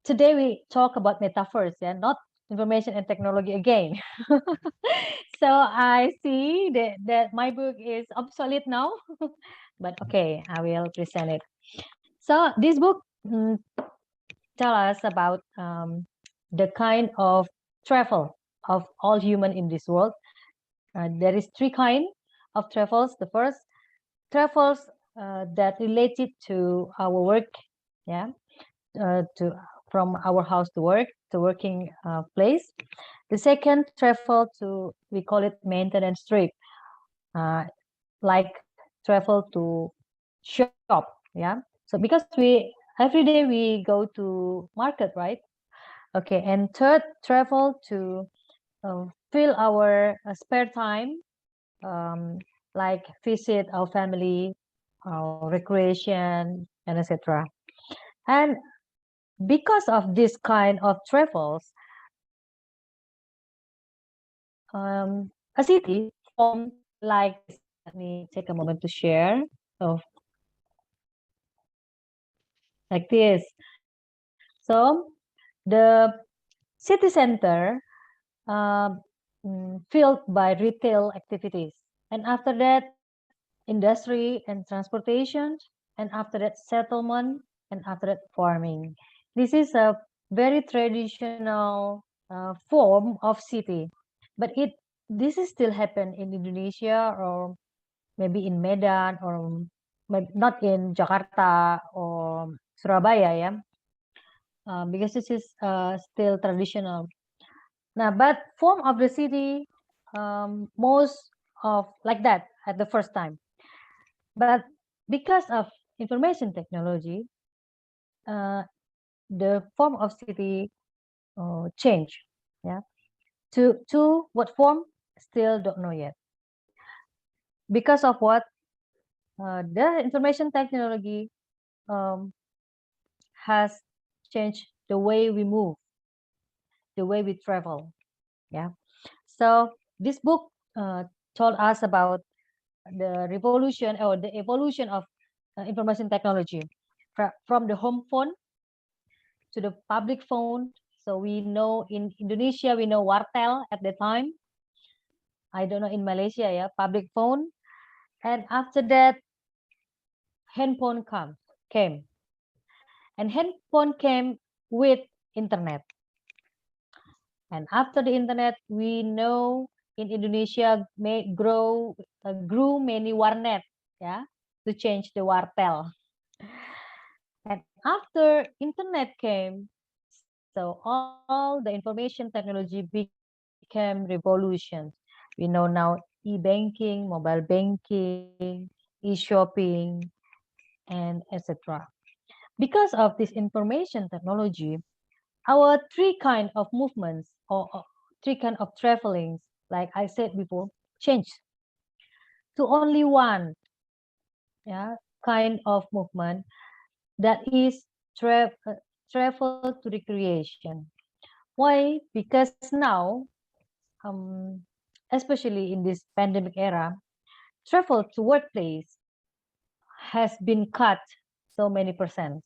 E: Today we talk about metaphors. Yeah, not information and technology again. So I see that my book is obsolete now, but okay, I will present it. So this book tell us about the kind of travel of all human in this world. There is three kind of travels. The first travels that related to our work, yeah, to from our house to work to working place. The second travel to, we call it maintenance trip, like travel to shop, yeah. So because we every day we go to market, right? Okay, and third, travel to fill our spare time, like visit our family, our recreation, and etc. And because of this kind of travels, a city formed like this. Let me take a moment to share. So, like this. So, the city center filled by retail activities. And after that, industry and transportation. And after that, settlement. And after that, farming. This is a very traditional form of city. But this is still happen in Indonesia or maybe in Medan or not in Jakarta or Surabaya, yeah, because this is still traditional. Now, but form of the city, most of like that at the first time. But because of information technology, uh, the form of city change. Yeah, to what form still don't know yet. Because of what the information technology um, has changed the way we move, the way we travel. Yeah. So this book told us about the revolution or the evolution of information technology from the home phone to the public phone. So we know in Indonesia, we know Wartel at the time. I don't know in Malaysia, yeah, public phone. And after that, handphone came. And handphone came with internet. And after the internet, we know in Indonesia grew many warnet, yeah, to change the wartel. And after internet came, so all the information technology became revolution. We know now e-banking, mobile banking, e-shopping, and etc. Because of this information technology, our three kind of movements or three kind of travelings, like I said before, changed to only one, yeah, kind of movement, that is travel to recreation. Why? Because now, especially in this pandemic era, travel to workplace has been cut so many percents.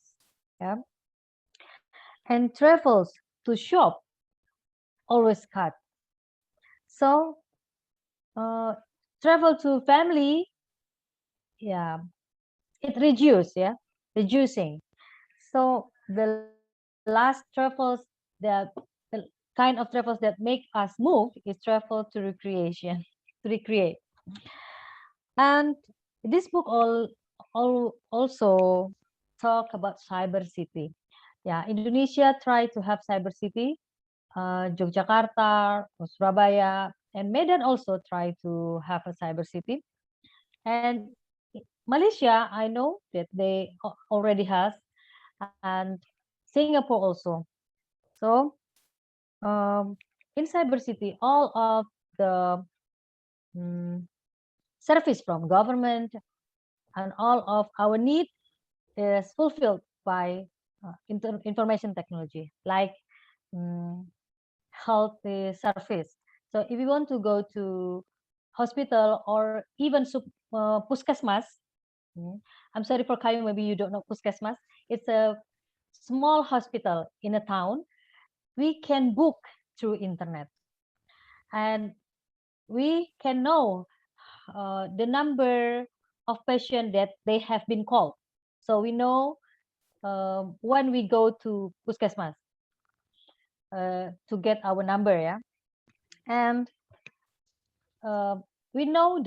E: Yeah. And travels to shop always cut. So travel to family, yeah, it reduce, yeah, reducing. So the last travels that the kind of travels that make us move is travel to recreation, to recreate. And this book also talk about cyber city. Yeah, Indonesia tried to have cyber city, Yogyakarta, Surabaya, and Medan also try to have a cyber city. And Malaysia, I know that they already has, and Singapore also. So um, in cyber city, all of the mm, service from government and all of our need is fulfilled by information technology, like mm, health service. So if you want to go to hospital or even puskesmas, I'm sorry for Kayu, maybe you don't know puskesmas. It's a small hospital in a town. We can book through internet, and we can know the number of patients that they have been called. So we know when we go to puskesmas to get our number, yeah. And we know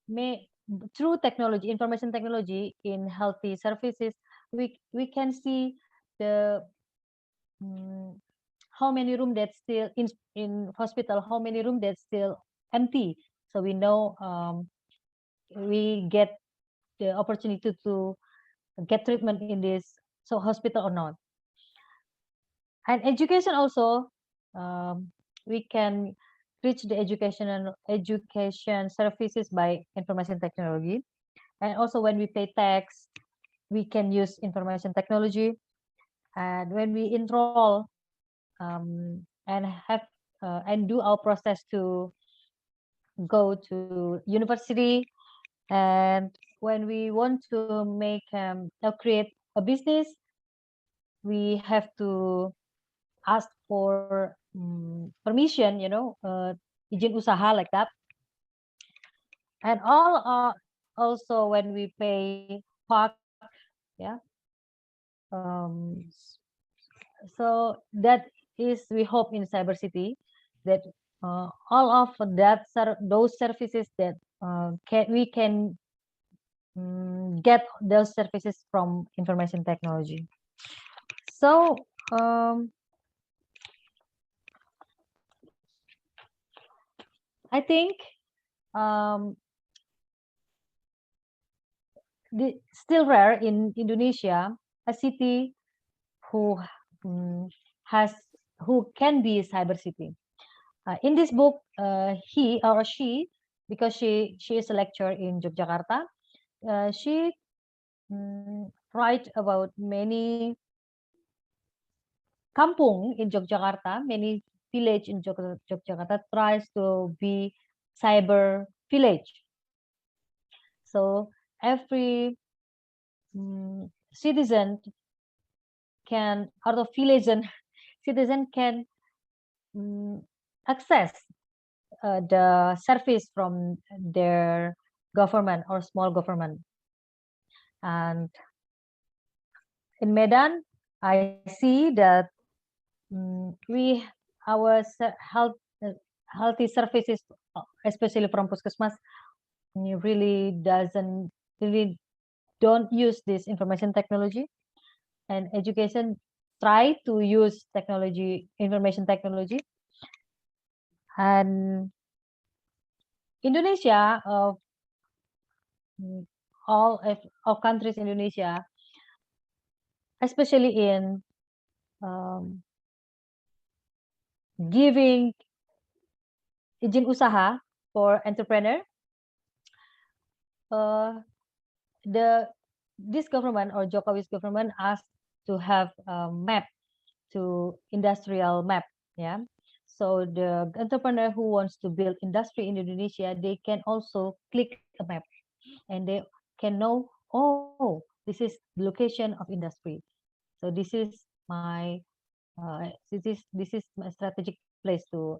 E: may through technology, information technology in healthy services, we can see the mm, how many room that's still in hospital, how many room that's still empty. So we know we get the opportunity to get treatment in this so hospital or not. And education also, we can reach the education services by information technology. And also when we pay tax, we can use information technology. And when we enroll and have and do our process to go to university, and when we want to make create a business, we have to ask for permission, izin usaha like that. And all also when we pay park, yeah. So that is we hope in cyber city that all of those services that we can get those services from information technology. So I think um, still rare in Indonesia a city who has who can be a cyber city. In this book, he or she, because she is a lecturer in Yogyakarta, she write about many kampung in Yogyakarta, many village in Yogyakarta tries to be cyber village. So every citizen can, out of village, citizen can access the service from their government or small government. And in Medan, I see that health healthy services, especially from puskesmas, really don't use this information technology, and education try to use information technology. And Indonesia, all countries Indonesia, especially in giving izin usaha for entrepreneur, this government or Jokowi's government asked to have a map, to industrial map, yeah. So the entrepreneur who wants to build industry in Indonesia, they can also click a map, and they can know, oh, this is the location of industry. So this is my strategic place to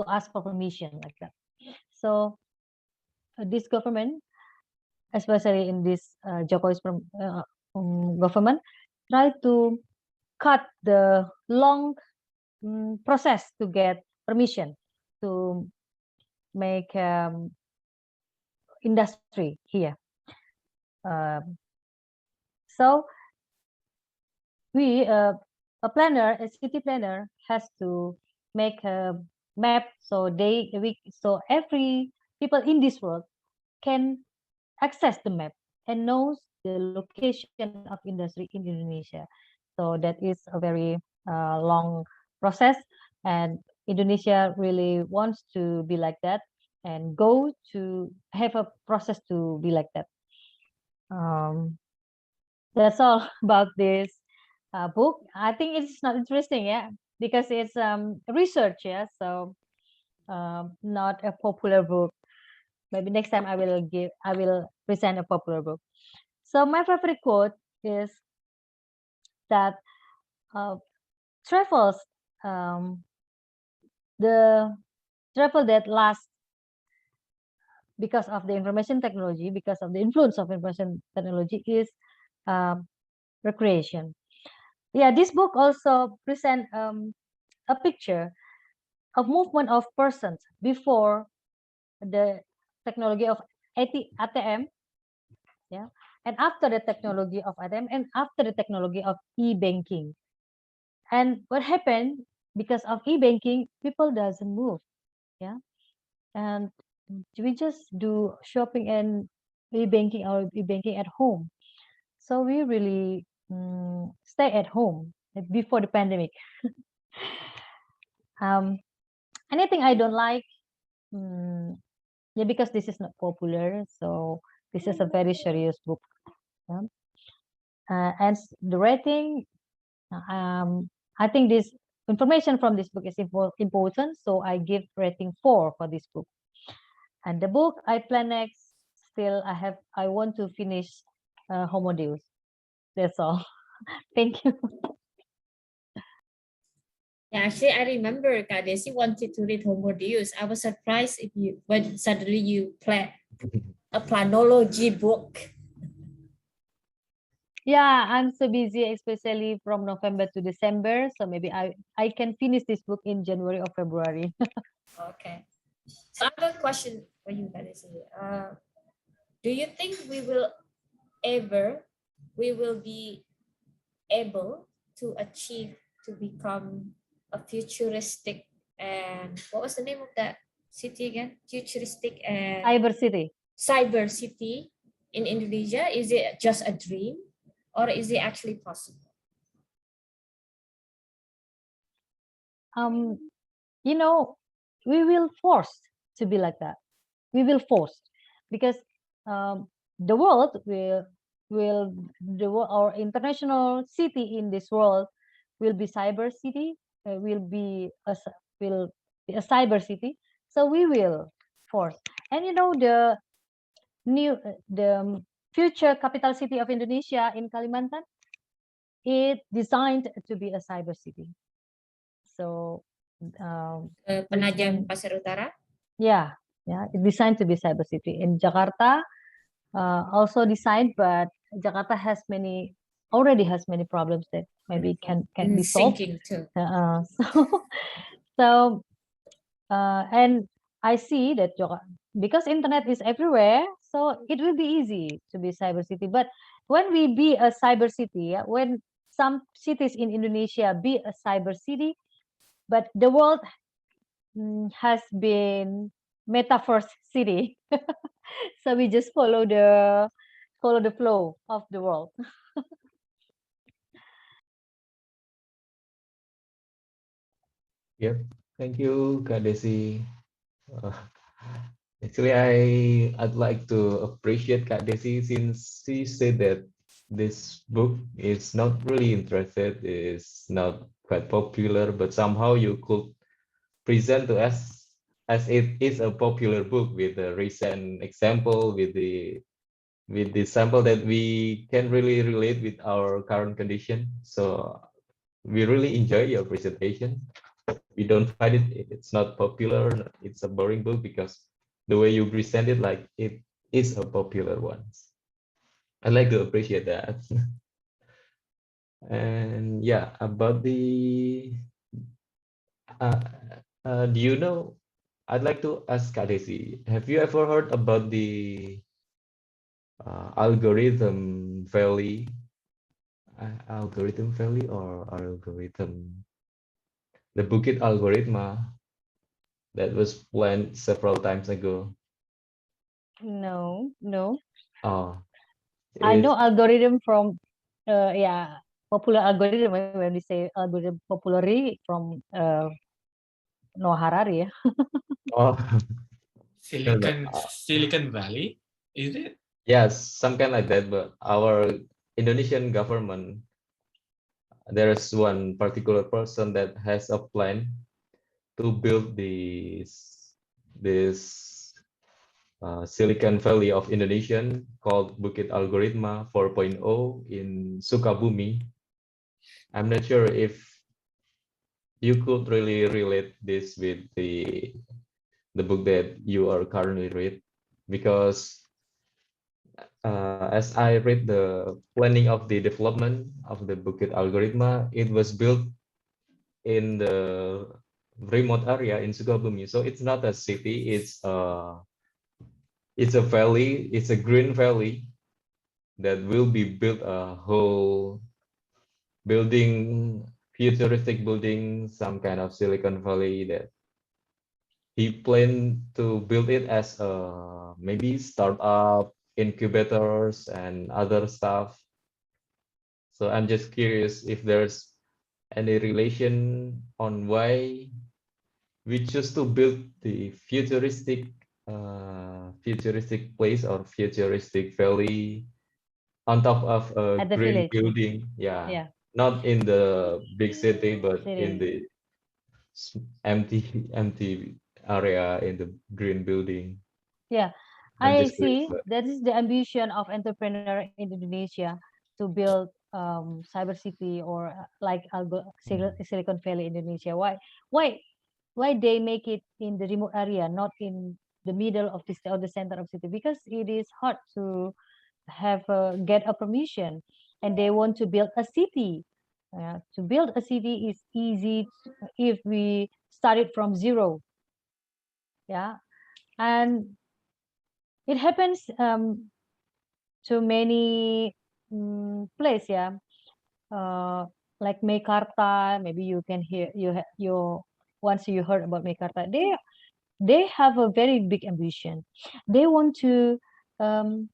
E: ask for permission like that. So this government, especially in this Jokowi's government, try to cut the long process to get permission to make industry here. So a city planner has to make a map, so every people in this world can access the map and knows the location of industry in Indonesia. So that is a very long process, and Indonesia really wants to be like that and go to have a process to be like that. That's all about this book. I think it's not interesting, yeah, because it's research, yeah, so not a popular book. Maybe next time I will present a popular book. So my favorite quote is that travels, um, the travel that lasts because of the information technology, because of the influence of information technology, is recreation. Yeah, this book also present a picture of movement of persons before the technology of ATM, yeah, and after the technology of ATM, and after the technology of e-banking. And what happened because of e-banking, people doesn't move, yeah, and we just do shopping and e-banking or e-banking at home. So we really stay at home before the pandemic. Anything I don't like, yeah, because this is not popular. So this is a very serious book. Yeah? And the rating, I think this information from this book is important. So I give rating 4 for this book. And the book I plan next, still I want to finish Homo Deus. That's all. Thank you.
B: Yeah, actually, I remember Kak Desi wanted to read Homo Deus. I was surprised when suddenly you plan a planology book.
E: Yeah, I'm so busy, especially from November to December. So maybe I can finish this book in January or February.
B: Okay. So I have a question for you, Kak Desi. Do you think we will be able to achieve to become a futuristic, and what was the name of that city again? Futuristic and cyber city in Indonesia? Is it just a dream, or is it actually possible?
E: You know, we will force to be like that. We will force because the world will our international city in this world will be cyber city, will be a cyber city. So we will force. And you know, the future capital city of Indonesia in Kalimantan, it designed to be a cyber city. So
B: Penajam Pasir Utara.
E: yeah, it's designed to be cyber city. In Jakarta, also designed, but Jakarta already has many problems that maybe can be solved.
B: Too.
E: So and I see that because internet is everywhere, so it will be easy to be cyber city. But when we be a cyber city, when some cities in Indonesia be a cyber city, but the world has been metaverse city. So we just follow the flow of the world.
A: Yep. Thank you, Kak Desi. Uh, Actually, I'd like to appreciate Kak Desi since she said that this book is not really interested, is not quite popular, but somehow you could present to us as it is a popular book with a recent example, with the sample that we can really relate with our current condition. So we really enjoy your presentation. We don't find it's not popular, it's a boring book, because the way you present it, like it is a popular one. I'd like to appreciate that. And yeah, about the uh, do you know, I'd like to ask Kak Desi, have you ever heard about the algorithm valley, or algorithm, the Bukit Algoritma that was planned several times ago?
E: No.
A: Oh,
E: I know
A: it's
E: algorithm from yeah, popular algorithm, when we say algorithm popularly from no Harari.
A: Oh, no, no.
C: Silicon Valley, is it?
A: Yes, some kind like that. But our Indonesian government, there is one particular person that has a plan to build this Silicon Valley of Indonesian called Bukit Algoritma 4.0 in Sukabumi. I'm not sure if you could really relate this with the book that you are currently read, because as I read the planning of the development of the Bukit Algoritma, it was built in the remote area in Sukabumi. So it's not a city, it's a valley, it's a green valley that will be built a whole building, futuristic building, some kind of Silicon Valley that he planned to build it as a maybe startup incubators and other stuff. So I'm just curious if there's any relation on why we choose to build the futuristic place or futuristic valley on top of a
E: At the
A: green
E: village.
A: building. Yeah,
E: Yeah,
A: not in the big city, but in
E: city.
A: the empty area in the green building.
E: Yeah,
A: I'm
E: I
A: just curious.
E: see that is the ambition of entrepreneur in Indonesia to build cyber city or like Silicon Valley Indonesia. Why why they make it in the remote area, not in the middle of the or the center of city? Because it is hard to have get a permission, and they want to build a city. To build a city is easy if we started from zero. Yeah, and it happens to many place. Yeah, uh, like Mekarta. Maybe you can hear you once you heard about Mekarta. They have a very big ambition. They want to um,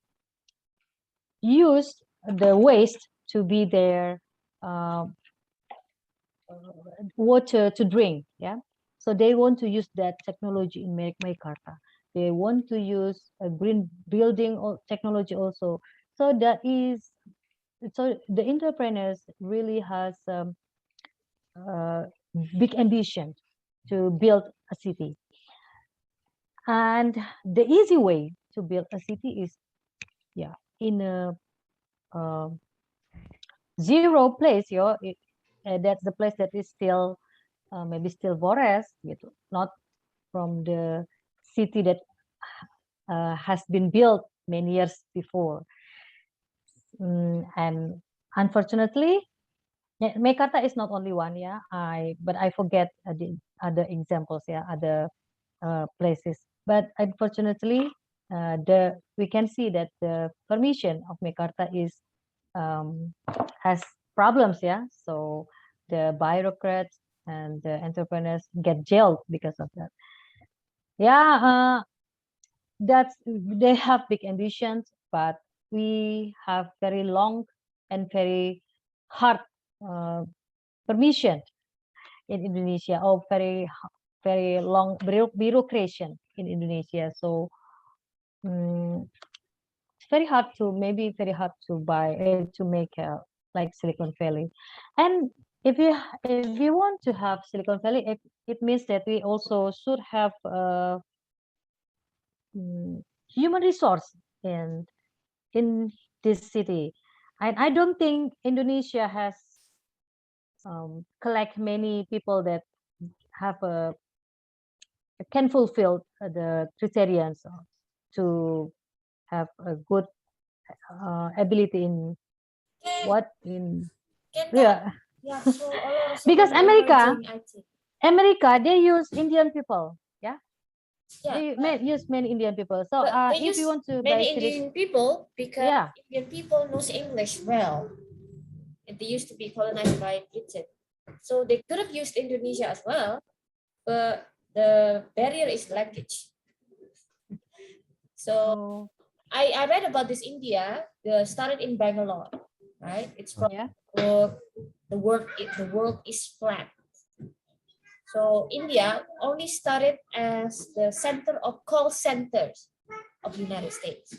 E: use the waste to be their uh, water to drink. Yeah, so they want to use that technology in Mekarta. They want to use a green building or technology also. So that is so the entrepreneurs really has uh, big ambition to build a city, and the easy way to build a city is yeah in a uh, zero place. That's the place that is still maybe still forest gitu, not from the city that has been built many years before. And unfortunately, Mekarta is not only one. Yeah, but I forget the other examples. Yeah, other places. But unfortunately, the we can see that the permission of Mekarta is has problems. Yeah, so the bureaucrats and the entrepreneurs get jailed because of that. Yeah, that's they have big ambitions, but we have very long and very hard uh, permission in Indonesia, or very long bureaucracy in Indonesia. So it's very hard to maybe very hard to buy to make like Silicon Valley. And if you want to have Silicon Valley, it means that we also should have human resource in this city. And I don't think Indonesia has collect many people that have can fulfill the criteria to have a good ability in what in
B: Can that?
E: yeah.
B: Yeah, so a lot of
E: Because
B: students emerging IT.
E: America they use Indian people. Yeah,
B: Yeah,
E: they use many Indian people. So
B: but they
E: if you
B: use
E: want to buy
B: many
E: Silicon,
B: Indian people because
E: yeah,
B: Indian people knows English well. They used to be colonized by Britain, so they could have used Indonesia as well, but the barrier is language. So
E: so
B: I read about this India. Started in Bangalore, right? It's from
E: yeah,
B: or the world is flat. So India only started as the center of call centers of the United States,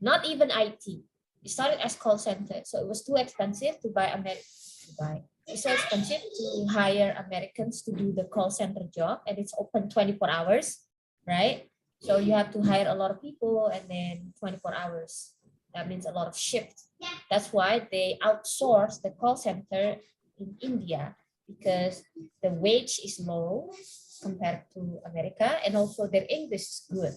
B: not even IT. It started as call center, so it was too expensive to buy It's so expensive to hire Americans to do the call center job, and it's open 24 hours, right? So you have to hire a lot of people, and then 24 hours. That means a lot of shifts. That's why they outsource the call center in India, because the wage is low compared to America, and also their English is good.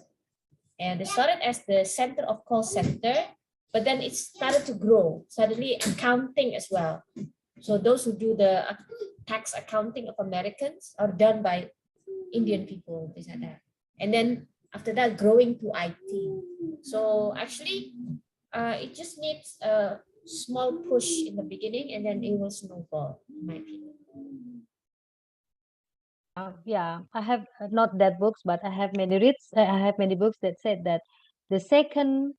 B: And they started as the center of call center, but then it started to grow. Suddenly accounting as well. So those who do the tax accounting of Americans are done by Indian people, things like that. And then after that, growing to IT. So actually, it just needs a small push in the beginning, and then it will snowball, in my opinion.
E: Yeah, I have not that books, but I have many reads. I have many books that said that the second,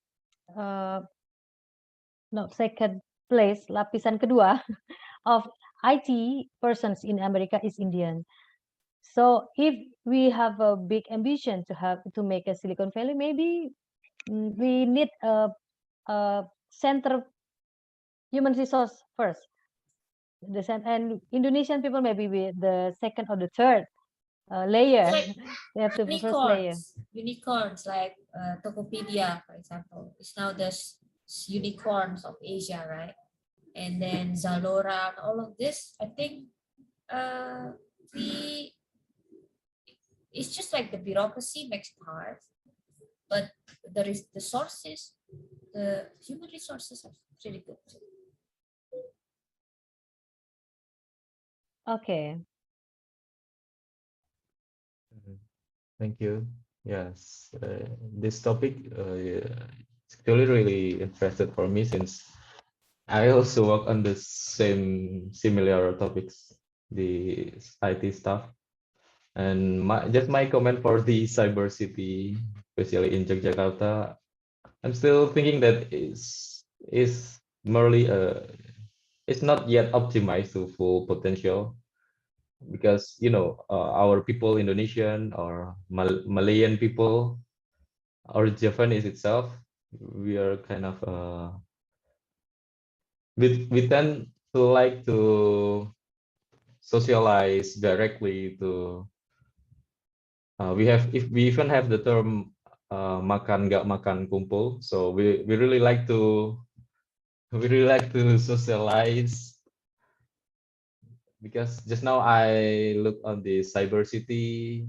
E: uh, not second place, lapisan kedua of IT persons in America is Indian. So if we have a big ambition to make a Silicon Valley, maybe we need a center human resource first. And Indonesian people maybe with the second or the third layer.
B: Like
E: They have the first layer.
B: unicorns like Tokopedia, for example. It's now the unicorns of Asia, right? And then Zalora and all of this. I think uh, the it's just like the bureaucracy makes it hard, but the sources, the human resources are pretty good.
E: Okay.
A: Mhm. Thank you. Yes, this topic is actually really interested for me since I also work on the same similar topics, the IT stuff. And just my comment for the cyber city, especially in Yogyakarta, I'm still thinking that is merely it's not yet optimized to full potential because our people, Indonesian or Malayan people or Japanese itself, we are kind of we tend to like to socialize directly to we have if we even have the term makan nggak makan kumpul, so we really like to socialize because just now I look on the cyber city,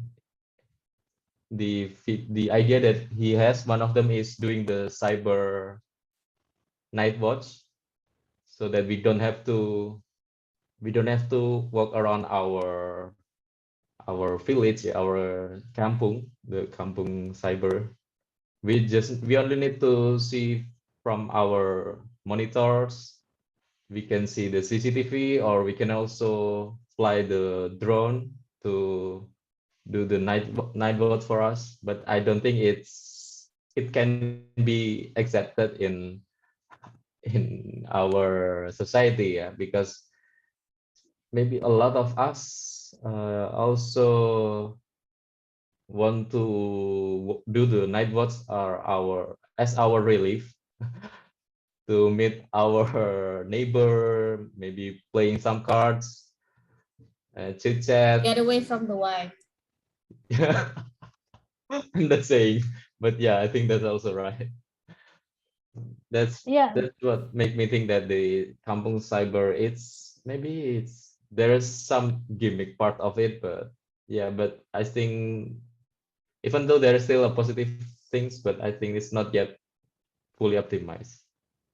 A: the idea that he has, one of them is doing the cyber night watch so that we don't have to walk around our village, our kampung, the kampung cyber. We only need to see from our monitors. We can see the CCTV, or we can also fly the drone to do the night watch for us. But I don't think it can be accepted in our society, yeah, because maybe a lot of us also want to do the night watch as our relief to meet our neighbor, maybe playing some cards, chit chat.
B: Get away from the wife.
A: Yeah, I'm not saying, but yeah, I think that's also right. That's
E: Yeah.
A: that's what make me think that the Kampung Cyber, maybe there is some gimmick part of it, but yeah, but I think even though there is still a positive things, but I think it's not yet fully optimized.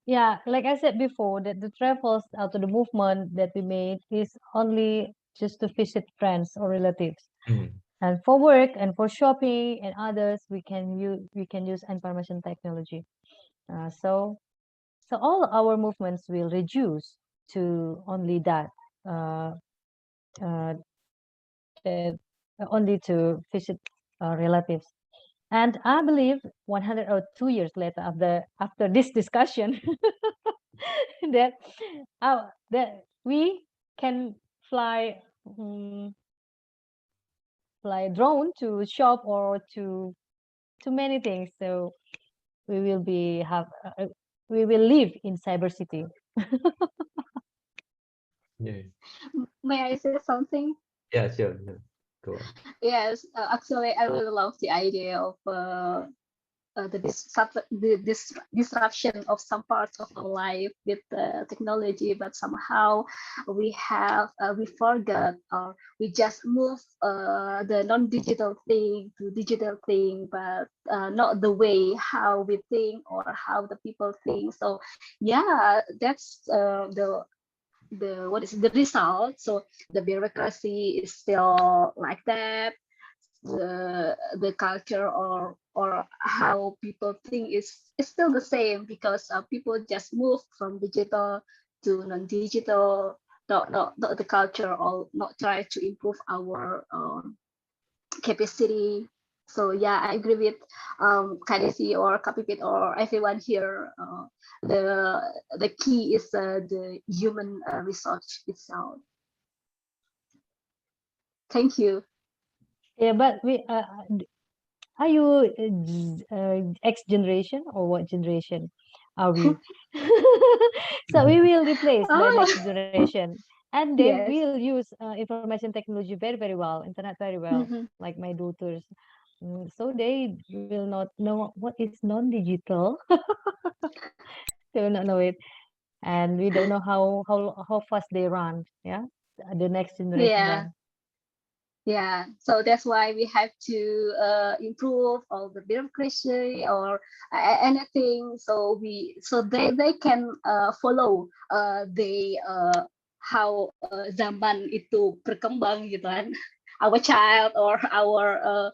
E: Yeah, like I said before, that the travels out of the movement that we made is only just to visit friends or relatives.
A: Mhm.
E: And for work and for shopping and others, we can use information technology. So all our movements will reduce to only that, uh, uh, only to visit relatives. And I believe 100 or 2 years later, after this discussion, that that we can fly mm, fly drone to shop or to many things. So we will be have we will live in cyber city.
A: Yeah.
D: May I say something?
A: Yeah, sure. Yeah. Go on.
D: Yes, actually, I really love the idea of the disruption of some parts of our life with technology, but somehow we forgot, or we just move the non-digital thing to digital thing, but not the way how we think or how the people think. So yeah, that's the what is the result. So the bureaucracy is still like that. The culture or how people think is still the same, because people just move from digital to non-digital. Not the culture, or not try to improve our capacity. So yeah, I agree with Kadisi or Kapipit or everyone here. The key is the human research itself. Thank you.
E: Yeah, but we are you X generation or what generation are we? So we will replace the
D: Oh,
E: next generation, and they will
D: yes.
E: use information technology very well, internet very well,
D: Mhm.
E: like my daughters. So they will not know what is non-digital. They will not know it, and we don't know how fast they run. Yeah, the next generation
D: Yeah.
E: run.
D: Yeah, so that's why we have to improve all the bureaucracy or anything, so they can follow the how zaman itu berkembang gitu kan, our child or our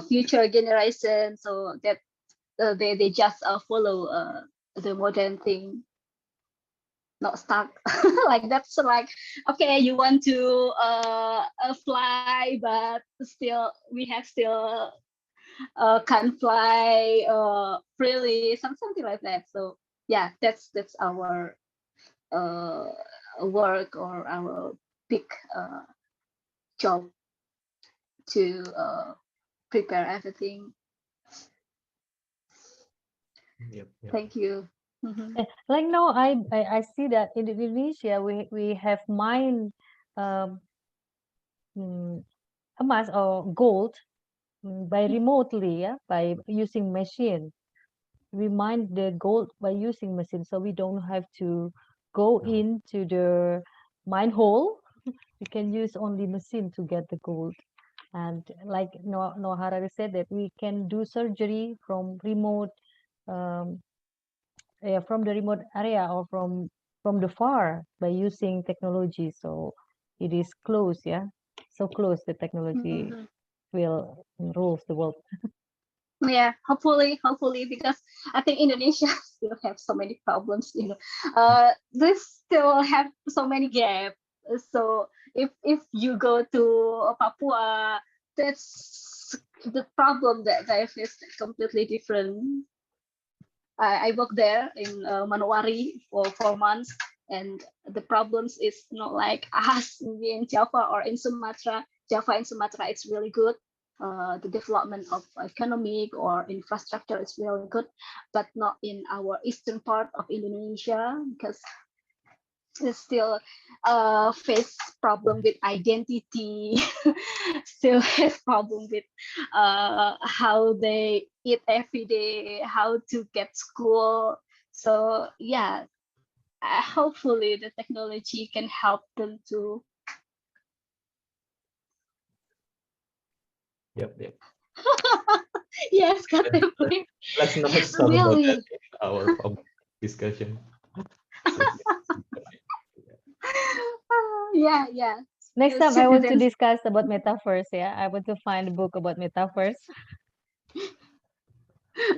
D: future generation, so that they just follow the modern thing, not stuck like that's like, okay, you want to fly, but still we have still can fly freely, something like that. So yeah, that's our uh work or our big job to prepare everything.
A: Yep. Yep.
D: Thank you. Mhm.
E: Like now, I see that in Indonesia we have mine um, mm, emas or gold by remotely, yeah, by using machine. We mine the gold by using machine, so we don't have to go
A: No.
E: into the mine hole. We can use only machine to get the gold. And like Nohara said, that we can do surgery um, from the remote area or from the far by using technology. So it is close, yeah, so close. The technology
D: Mhm.
E: will rules the world.
D: Yeah, hopefully, because I think Indonesia still have so many problems, they still have so many gaps. So if you go to Papua, that's the problem that they face completely different. I worked there in Manowari for 4 months, and the problems is not like us in Java or in Sumatra. Java and Sumatra, it's really good. The development of economic or infrastructure is really good, but not in our eastern part of Indonesia, because still face problem with identity, still has problem with how they eat every day, how to get school. So yeah, hopefully the technology can help them to.
A: Yep. Yep.
D: Yes,
A: Let's,
D: Kak.
A: let's not start about that
D: Really.
A: in our public discussion. So,
D: Yeah.
E: Next time I want to
D: Citizens.
E: discuss about metaverse. Yeah, I want to find a book about metaverse.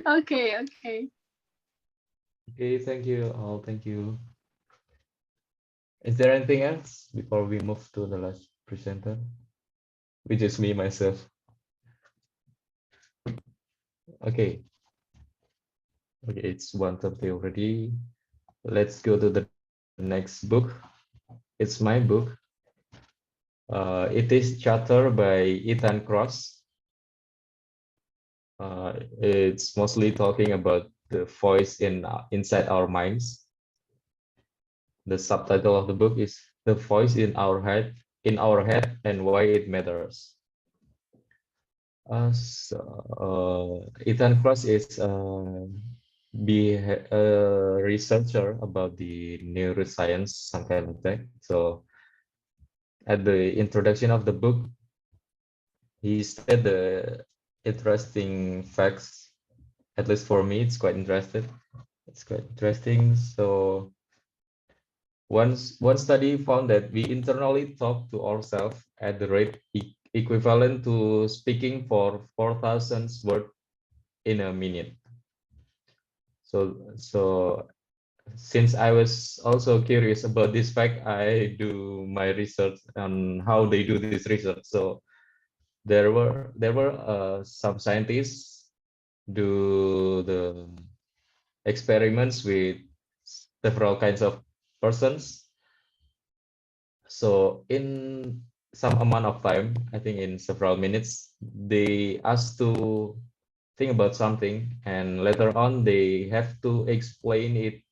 D: Okay.
A: okay, thank you all. Thank you. Is there anything else before we move to the last presenter, which is me myself? Okay. Okay, it's 1:30 already. let's go to the next book. It's my book. It is Chatter by Ethan Cross. It's mostly talking about the voice inside our minds. The subtitle of the book is "The Voice in Our Head, and Why It Matters." Ethan Cross is a researcher about the neuroscience, some kind of that. So at the introduction of the book, he said the interesting facts. At least for me, it's quite interesting. It's quite interesting. So one study found that we internally talk to ourselves at the rate equivalent to speaking for 4,000 words in a minute. So since I was also curious about this fact, I do my research on how they do this research. So there were some scientists do the experiments with several kinds of persons. So in some amount of time, I think in several minutes, they asked to think about something, and later on they have to explain it.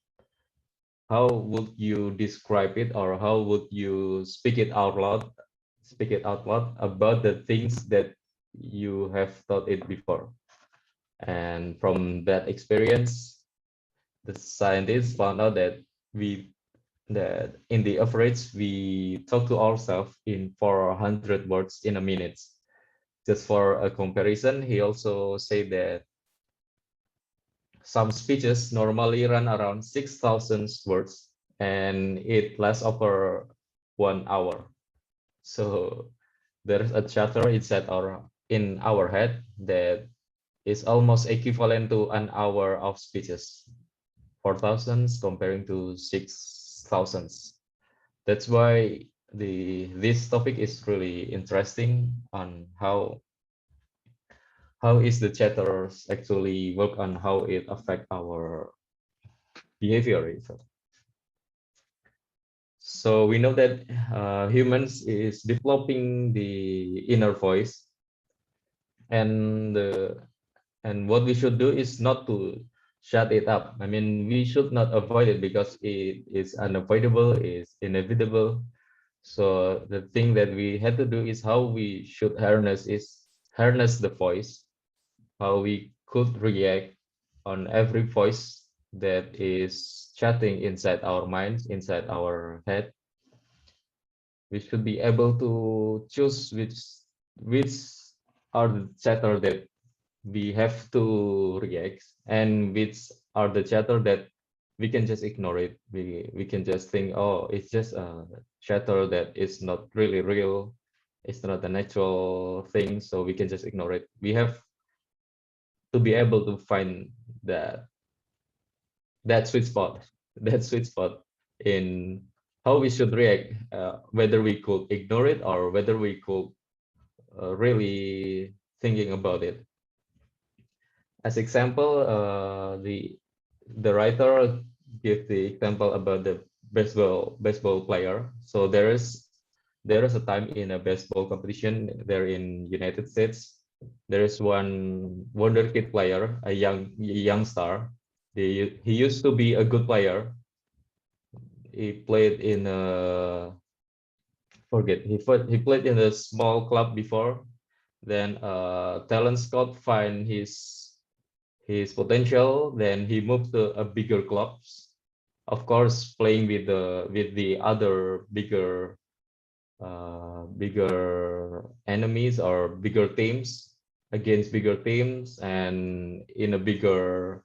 A: How would you describe it, or how would you speak it out loud about the things that you have thought it before? And from that experience, the scientists found out that in the average we talk to ourselves in 400 words in a minute. Just for a comparison, he also said that some speeches normally run around 6,000 words, and it lasts over 1 hour. So there's a chatter in our head that is almost equivalent to an hour of speeches. 4,000 comparing to 6,000. That's why this topic is really interesting on how is the chatters actually work, on how it affect our behavior. So we know that humans is developing the inner voice, and what we should do is not to shut it up. I mean, we should not avoid it because it is unavoidable, is inevitable. So the thing that we had to do is how we should harness the voice, how we could react on every voice that is chatting inside our minds, inside our head. We should be able to choose which are the chatter that we have to react, and which are the chatter that we can just ignore it. We can just think, oh, it's just a chatter that is not really real, it's not a natural thing, so we can just ignore it. We have to be able to find that sweet spot, that sweet spot in how we should react, whether we could ignore it or whether we could really thinking about it. As example, the writer give the example about the baseball player. So there is a time in a baseball competition there in United States. There is one wonder kid player, a young star. He used to be a good player. He played in a he played in a small club before. Then talent scout find his potential. Then he moved to a bigger clubs. Of course, playing with the other bigger enemies or bigger teams, against bigger teams, and in a bigger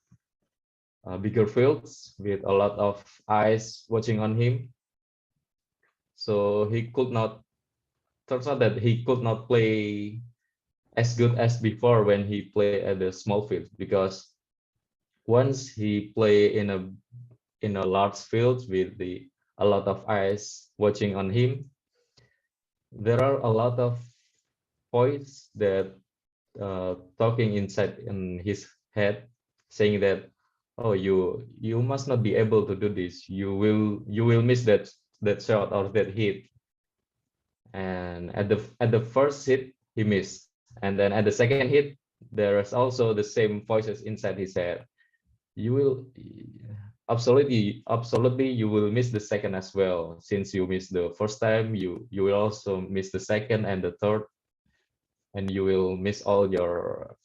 A: fields with a lot of eyes watching on him. So he could not. Turns out that he could not play as good as before when he played at the small field, because once he play in a large field with a lot of eyes watching on him, there are a lot of voice that talking inside in his head, saying that, oh, you must not be able to do this. You will miss that shot or that hit. And at the first hit he missed, and then at the second hit there is also the same voices inside his head. You will absolutely you will miss the second as well. Since you missed the first time, you will also miss the second and the third, and you will miss all your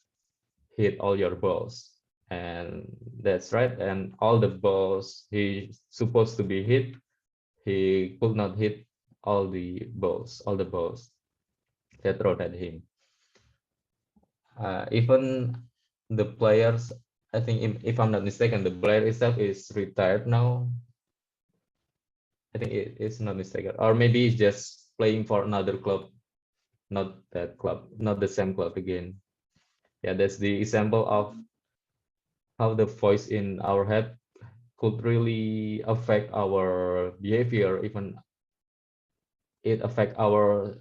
A: balls. And that's right, and all the balls he supposed to be hit, he could not hit all the balls that thrown at him. Even the players, I think, if I'm not mistaken, the player itself is retired now. I think it is not mistaken, or maybe he's just playing for another club, not that club, not the same club again. Yeah, that's the example of how the voice in our head could really affect our behavior. Even it affect our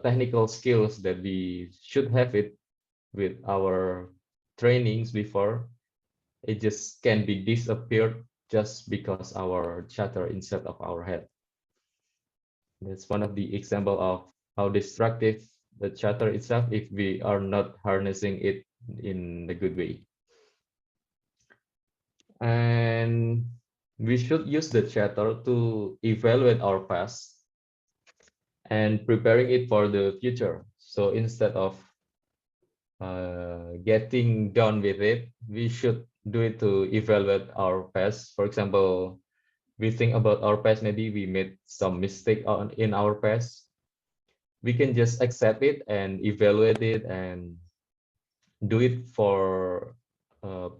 A: technical skills that we should have it with our trainings before. It just can be disappeared just because our chatter inside of our head. That's one of the example of how destructive the chatter itself if we are not harnessing it in a good way. And we should use the chatter to evaluate our past and preparing it for the future. So instead of getting done with it, we should do it to evaluate our past. For example, we think about our past, maybe we made some mistake in our past. We can just accept it and evaluate it and do it for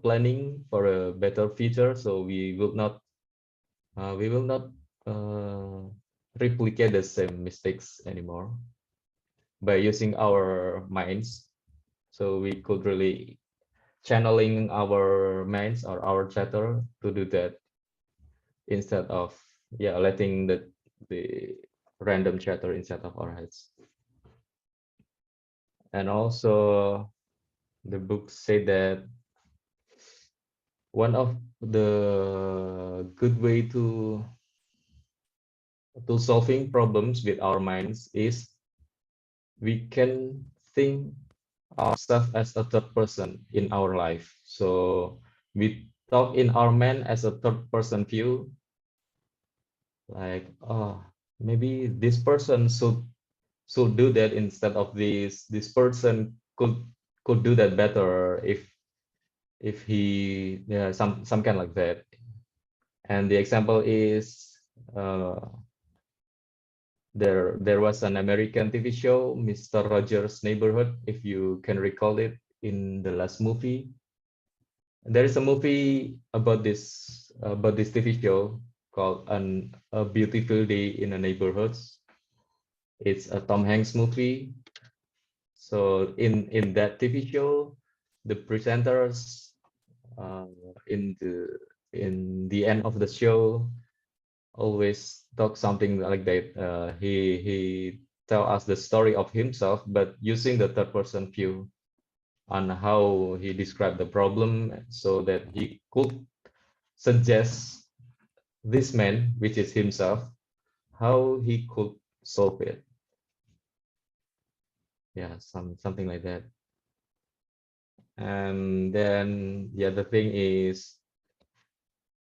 A: planning for a better future. So we will not uh, replicate the same mistakes anymore by using our minds. So we could really channeling our minds or our chatter to do that instead of letting the random chatter inside of our heads. And also the book say that one of the good way to solving problems with our minds is we can think ourselves as a third person in our life. So we talk in our mind as a third person view, like, oh, maybe this person should do that instead of this person could do that better if he, yeah, some kind like that. And the example is uh, there was an American TV show, Mr. Rogers' Neighborhood, if you can recall it, in the last movie. There is a movie about this TV show called A Beautiful Day in a Neighborhood. It's a Tom Hanks movie. So in that TV show, the presenters uh, in the end of the show always talk something like that. He tell us the story of himself, but using the third person view on how he described the problem, so that he could suggest this man, which is himself, how he could solve it. Yeah, something like that. And then the other thing is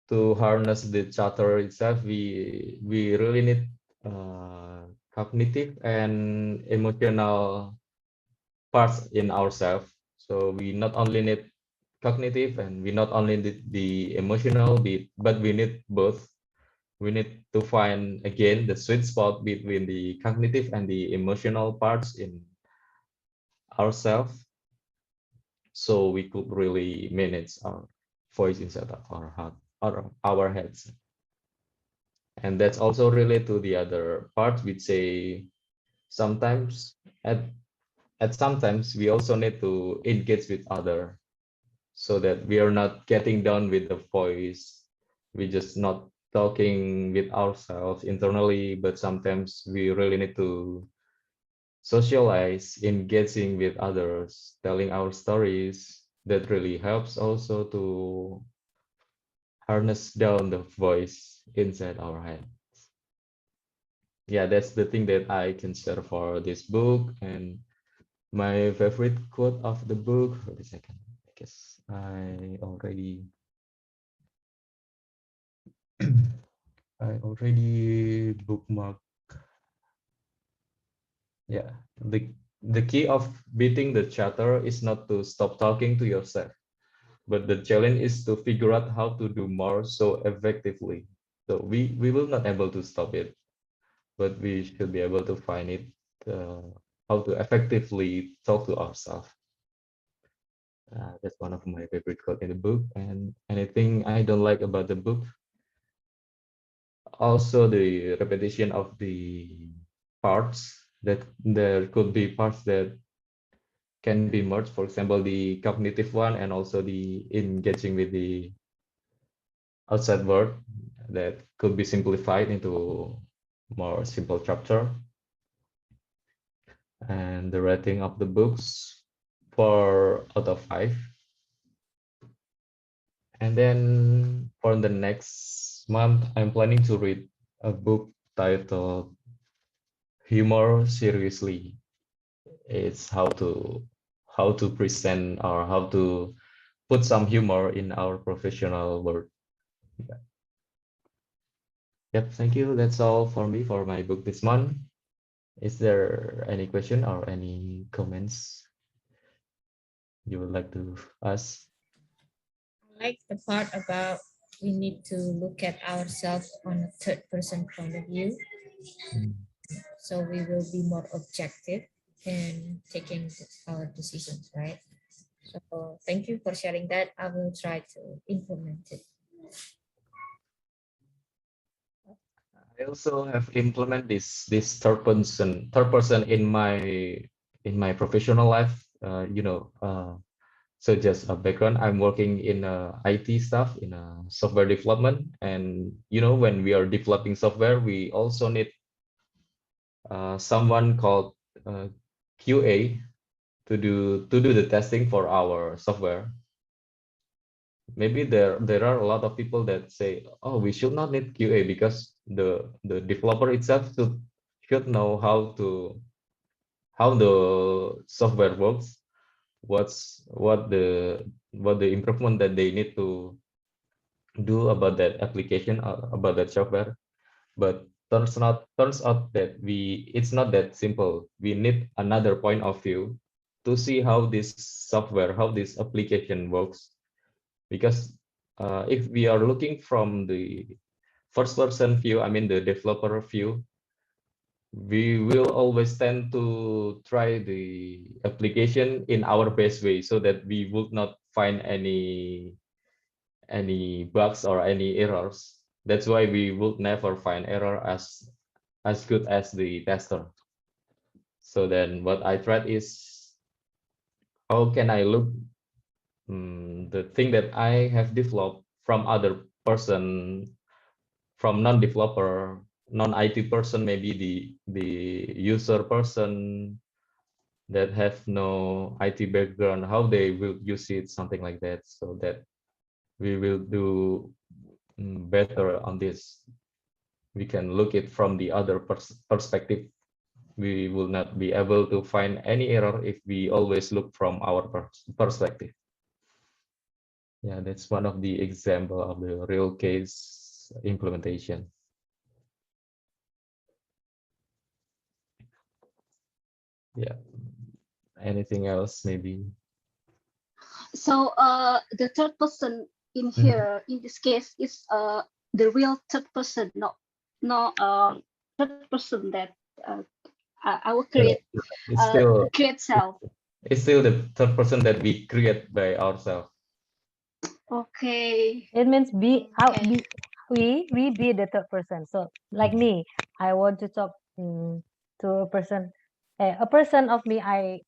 A: to harness the chatter itself. We really need cognitive and emotional parts in ourselves. So we not only need cognitive and we not only need the emotional bit, but we need both. We need to find again the sweet spot between the cognitive and the emotional parts in ourselves, so we could really manage our voice inside of our heart or our heads. And that's also related to the other part, which say sometimes at sometimes we also need to engage with other, so that we are not getting down with the voice. We just not talking with ourselves internally, but sometimes we really need to socialize, engaging with others, telling our stories. That really helps also harness down the voice inside our head. Yeah, that's the thing that I can share for this book. And my favorite quote of the book. Wait a second. I guess I already I already bookmarked. Yeah, the key of beating the chatter is not to stop talking to yourself, but the challenge is to figure out how to do more so effectively. So we will not able to stop it, but we should be able to find it, how to effectively talk to ourselves. That's one of my favorite quote in the book. And anything I don't like about the book, also the repetition of the parts, that there could be parts that can be merged. For example, the cognitive one and also the engaging with the outside world, that could be simplified into more simple chapter. And the rating of the books, 4 out of 5. And then for the next month, I'm planning to read a book titled Humor Seriously. It's how to present or how to put some humor in our professional work. Yep, thank you. That's all for me for my book this month. Is there any question or any comments you would like to ask?
B: I like the part about we need to look at ourselves on a third person point of view, so we will be more objective in taking our decisions, right? So thank you for sharing that. I will try to implement it.
A: I also have implemented this third person in my professional life. So just a background, I'm working in IT stuff in software development, and when we are developing software, we also need someone called QA to do the testing for our software. Maybe there are a lot of people that say, oh, we should not need QA because the developer itself should know how the software works, what the improvement that they need to do about that application or about that software. But turns out that it's not that simple. We need another point of view to see how this software, how this application works. Because if we are looking from the first person view, I mean the developer view, we will always tend to try the application in our best way so that we would not find any bugs or any errors. That's why we would never find error as good as the tester. So then what I tried is, how can I look the thing that I have developed from other person, from non-developer, non-IT person, maybe the user person that have no IT background, how they will use it, something like that, so that we will do better on this. We can look it from the other perspective. We will not be able to find any error if we always look from our perspective. Yeah, that's one of the example of the real case implementation. Yeah. Anything else, maybe?
D: So the third person in here, in this case, is the real third person, not third person that I will
A: It's still
D: create self.
A: it's still the third person that we create by ourselves.
D: Okay.
E: It means
D: Okay.
E: we be the third person. So like me, I want to talk to a person. A person of me, a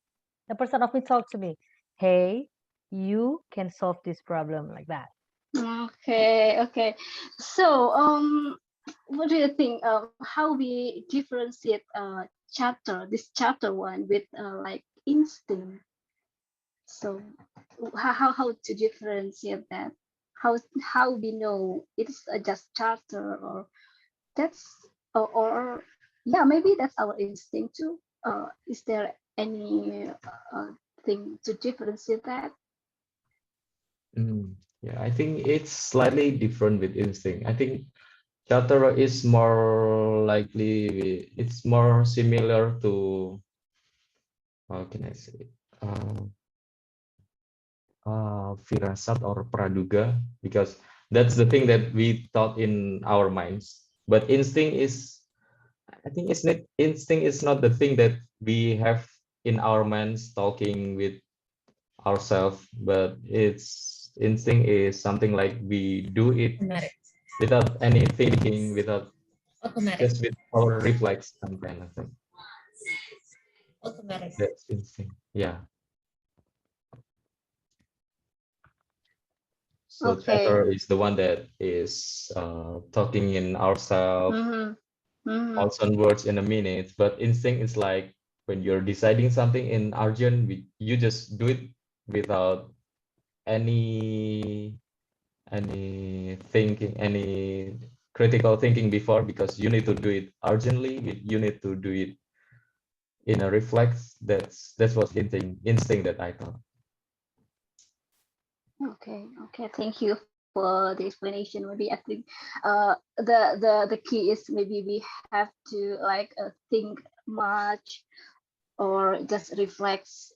E: person of me talk to me. Hey, you can solve this problem like that.
D: Okay. Okay. So what do you think? How we differentiate this chapter one with like instinct? So how to differentiate that? how we know it's just charter, or that's or yeah, maybe that's our instinct too. Is there any thing to differentiate that?
A: Yeah, I think it's slightly different with instinct. I think chatter is more likely, it's more similar to, how can I say, uh, firasat or praduga, because that's the thing that we thought in our minds. But instinct is, I think it's not, instinct is not the thing that we have in our minds talking with ourselves, but it's instinct is something like we do it
B: Automatic.
A: without any thinking, without,
B: Automatic.
A: just with our reflex, some kind of thing.
B: Automatic.
A: That's instinct. Yeah. So
D: Okay.
A: chatter is the one that is talking in ourselves,
D: Mm-hmm. Mm-hmm.
A: also words in a minute. But instinct is like when you're deciding something in urgent, you just do it without any thinking, any critical thinking before, because you need to do it urgently. You need to do it in a reflex. That's what instinct that I thought.
D: Okay, okay, thank you for the explanation. Maybe I think the key is maybe we have to like think much or just reflex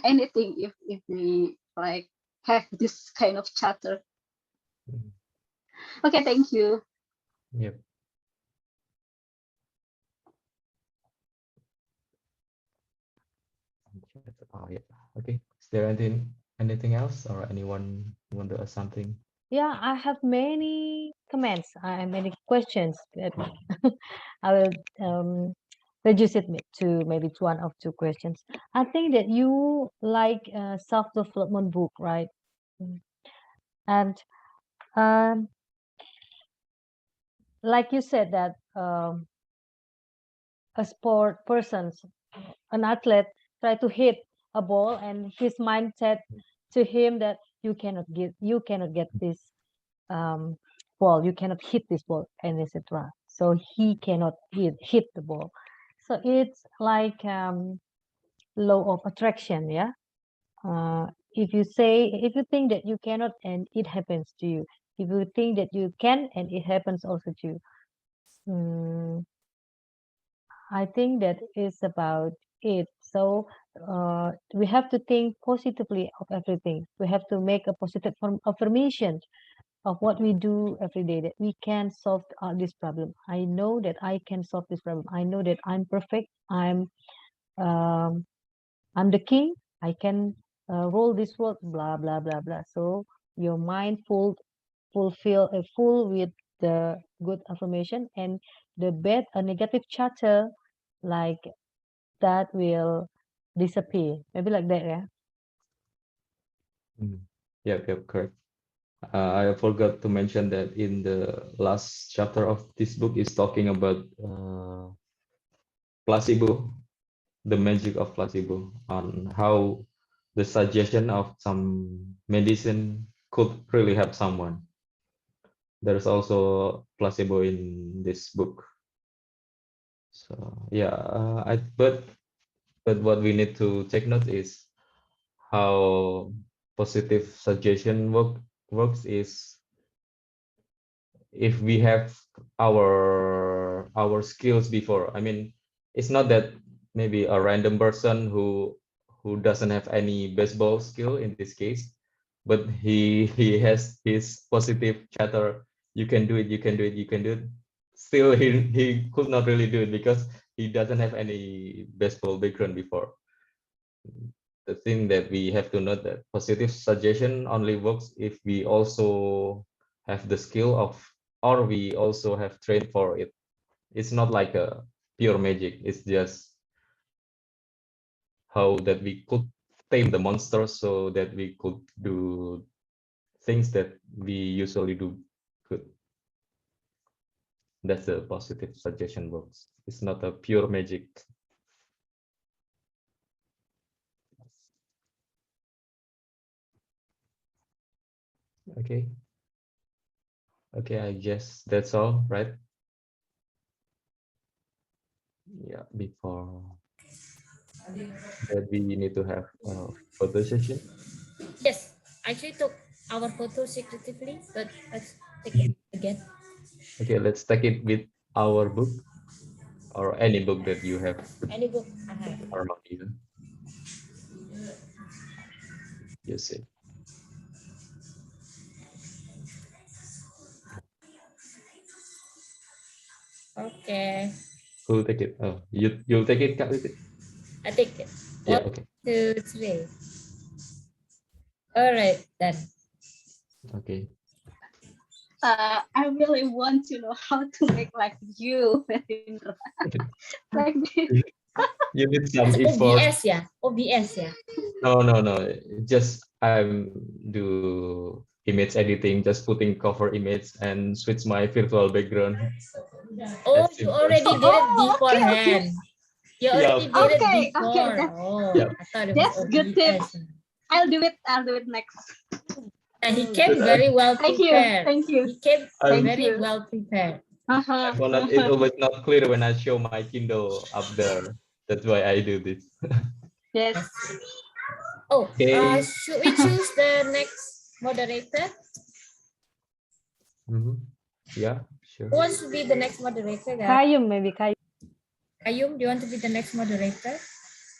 D: anything if we like have this kind of chatter.
A: Mhm.
D: Okay, thank you.
A: Yep. Oh yeah. Okay. Is there anything else, or anyone want to ask something?
E: Yeah, I have many comments. I have many questions, but I will reduce it to maybe one or two questions. I think that you like self-development book, right? Mm. And um, like you said that a sport person, an athlete, try to hit a ball, and his mind said to him that you cannot get this um, ball, you cannot hit this ball, and etc. So he cannot hit the ball. So it's like law of attraction, yeah. If you think that you cannot, and it happens to you. If you think that you can, and it happens also to you. Mm, I think that is about it. So we have to think positively of everything. We have to make a positive affirmation of what we do every day, that we can solve this problem. I know that I can solve this problem. I know that I'm perfect. Um, I'm the king. I can roll this world. Blah blah blah blah. So your mind full with the good affirmation, and the bad a negative chatter like that will disappear. Maybe like that, yeah.
A: Mm. Yep, yep, correct. I forgot to mention that in the last chapter of this book is talking about placebo, the magic of placebo, on how the suggestion of some medicine could really help someone. There's also placebo in this book. So yeah, but what we need to take note is how positive suggestion works is, if we have our skills before. I mean, it's not that maybe a random person who doesn't have any baseball skill in this case, but he has his positive chatter. You can do it, you can do it, you can do it. Still he could not really do it because he doesn't have any baseball background before. The thing that we have to note, that positive suggestion only works if we also have the skill of, or we also have trained for it. It's not like a pure magic. It's just how that we could tame the monster so that we could do things that we usually do good. That's the positive suggestion works. It's not a pure magic. Okay. Okay, I guess that's all, right? Yeah, before that we need to have a photo session.
B: Yes, I actually took our photo secretively, but let's take it again.
A: Okay, let's take it with our book or any book that you have
B: Any book I have.
A: around you. Use it.
B: Okay,
A: Who'll take it? Oh, you'll take it, Kak, is it?
B: I take it.
A: Yeah,
B: 1,
A: okay.
B: 2, 3. All right, then.
A: Okay.
D: I really want to know how to make like you, Melindra. Like this.
A: You need some
B: It's
A: effort.
B: OBS, yeah. OBS, yeah.
A: No. Just do image editing, just putting cover image and switch my virtual background.
B: Oh,
A: That's
B: you
A: simple.
B: already did it
D: Oh, okay, okay.
B: beforehand. You
A: Yeah,
B: already
A: of
B: did it
D: Okay,
B: before.
D: that,
B: Oh,
A: Yeah.
B: I thought it was
D: that's good tip.
B: OBS.
D: I'll do it next.
B: And he came very well
D: Thank you.
B: prepared.
D: Thank you.
B: He came
A: I'm,
D: Thank
B: very
D: you.
B: well prepared.
D: Uh-huh.
A: I found that it always not clear when I show my Kindle up there. That's why I do this.
D: Yes.
B: Yes. Oh,
A: Okay.
B: should we choose the next moderator?
A: Yeah, sure.
B: Who wants to be the next moderator, guys?
E: Kayum, maybe Kayum.
B: Kayum, do you want to be the next moderator?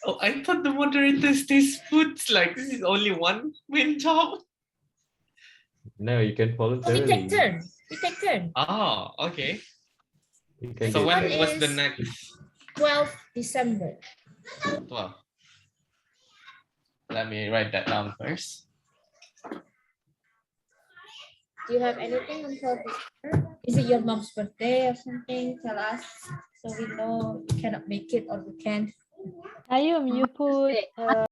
C: Oh, I thought the moderators this puts like this is only one main job.
A: No, you can
B: Oh, we
A: voluntarily.
B: take turn. We take turn.
C: Oh, okay.
A: You can
C: So
A: get
C: when
B: One
C: was the
B: is
C: next
B: 12th December.
C: 12? Let me write that down first.
B: Do you have anything on 12th December? Is it your mom's birthday or something? Tell us so we know you cannot make it or we can.
E: Kayum, you put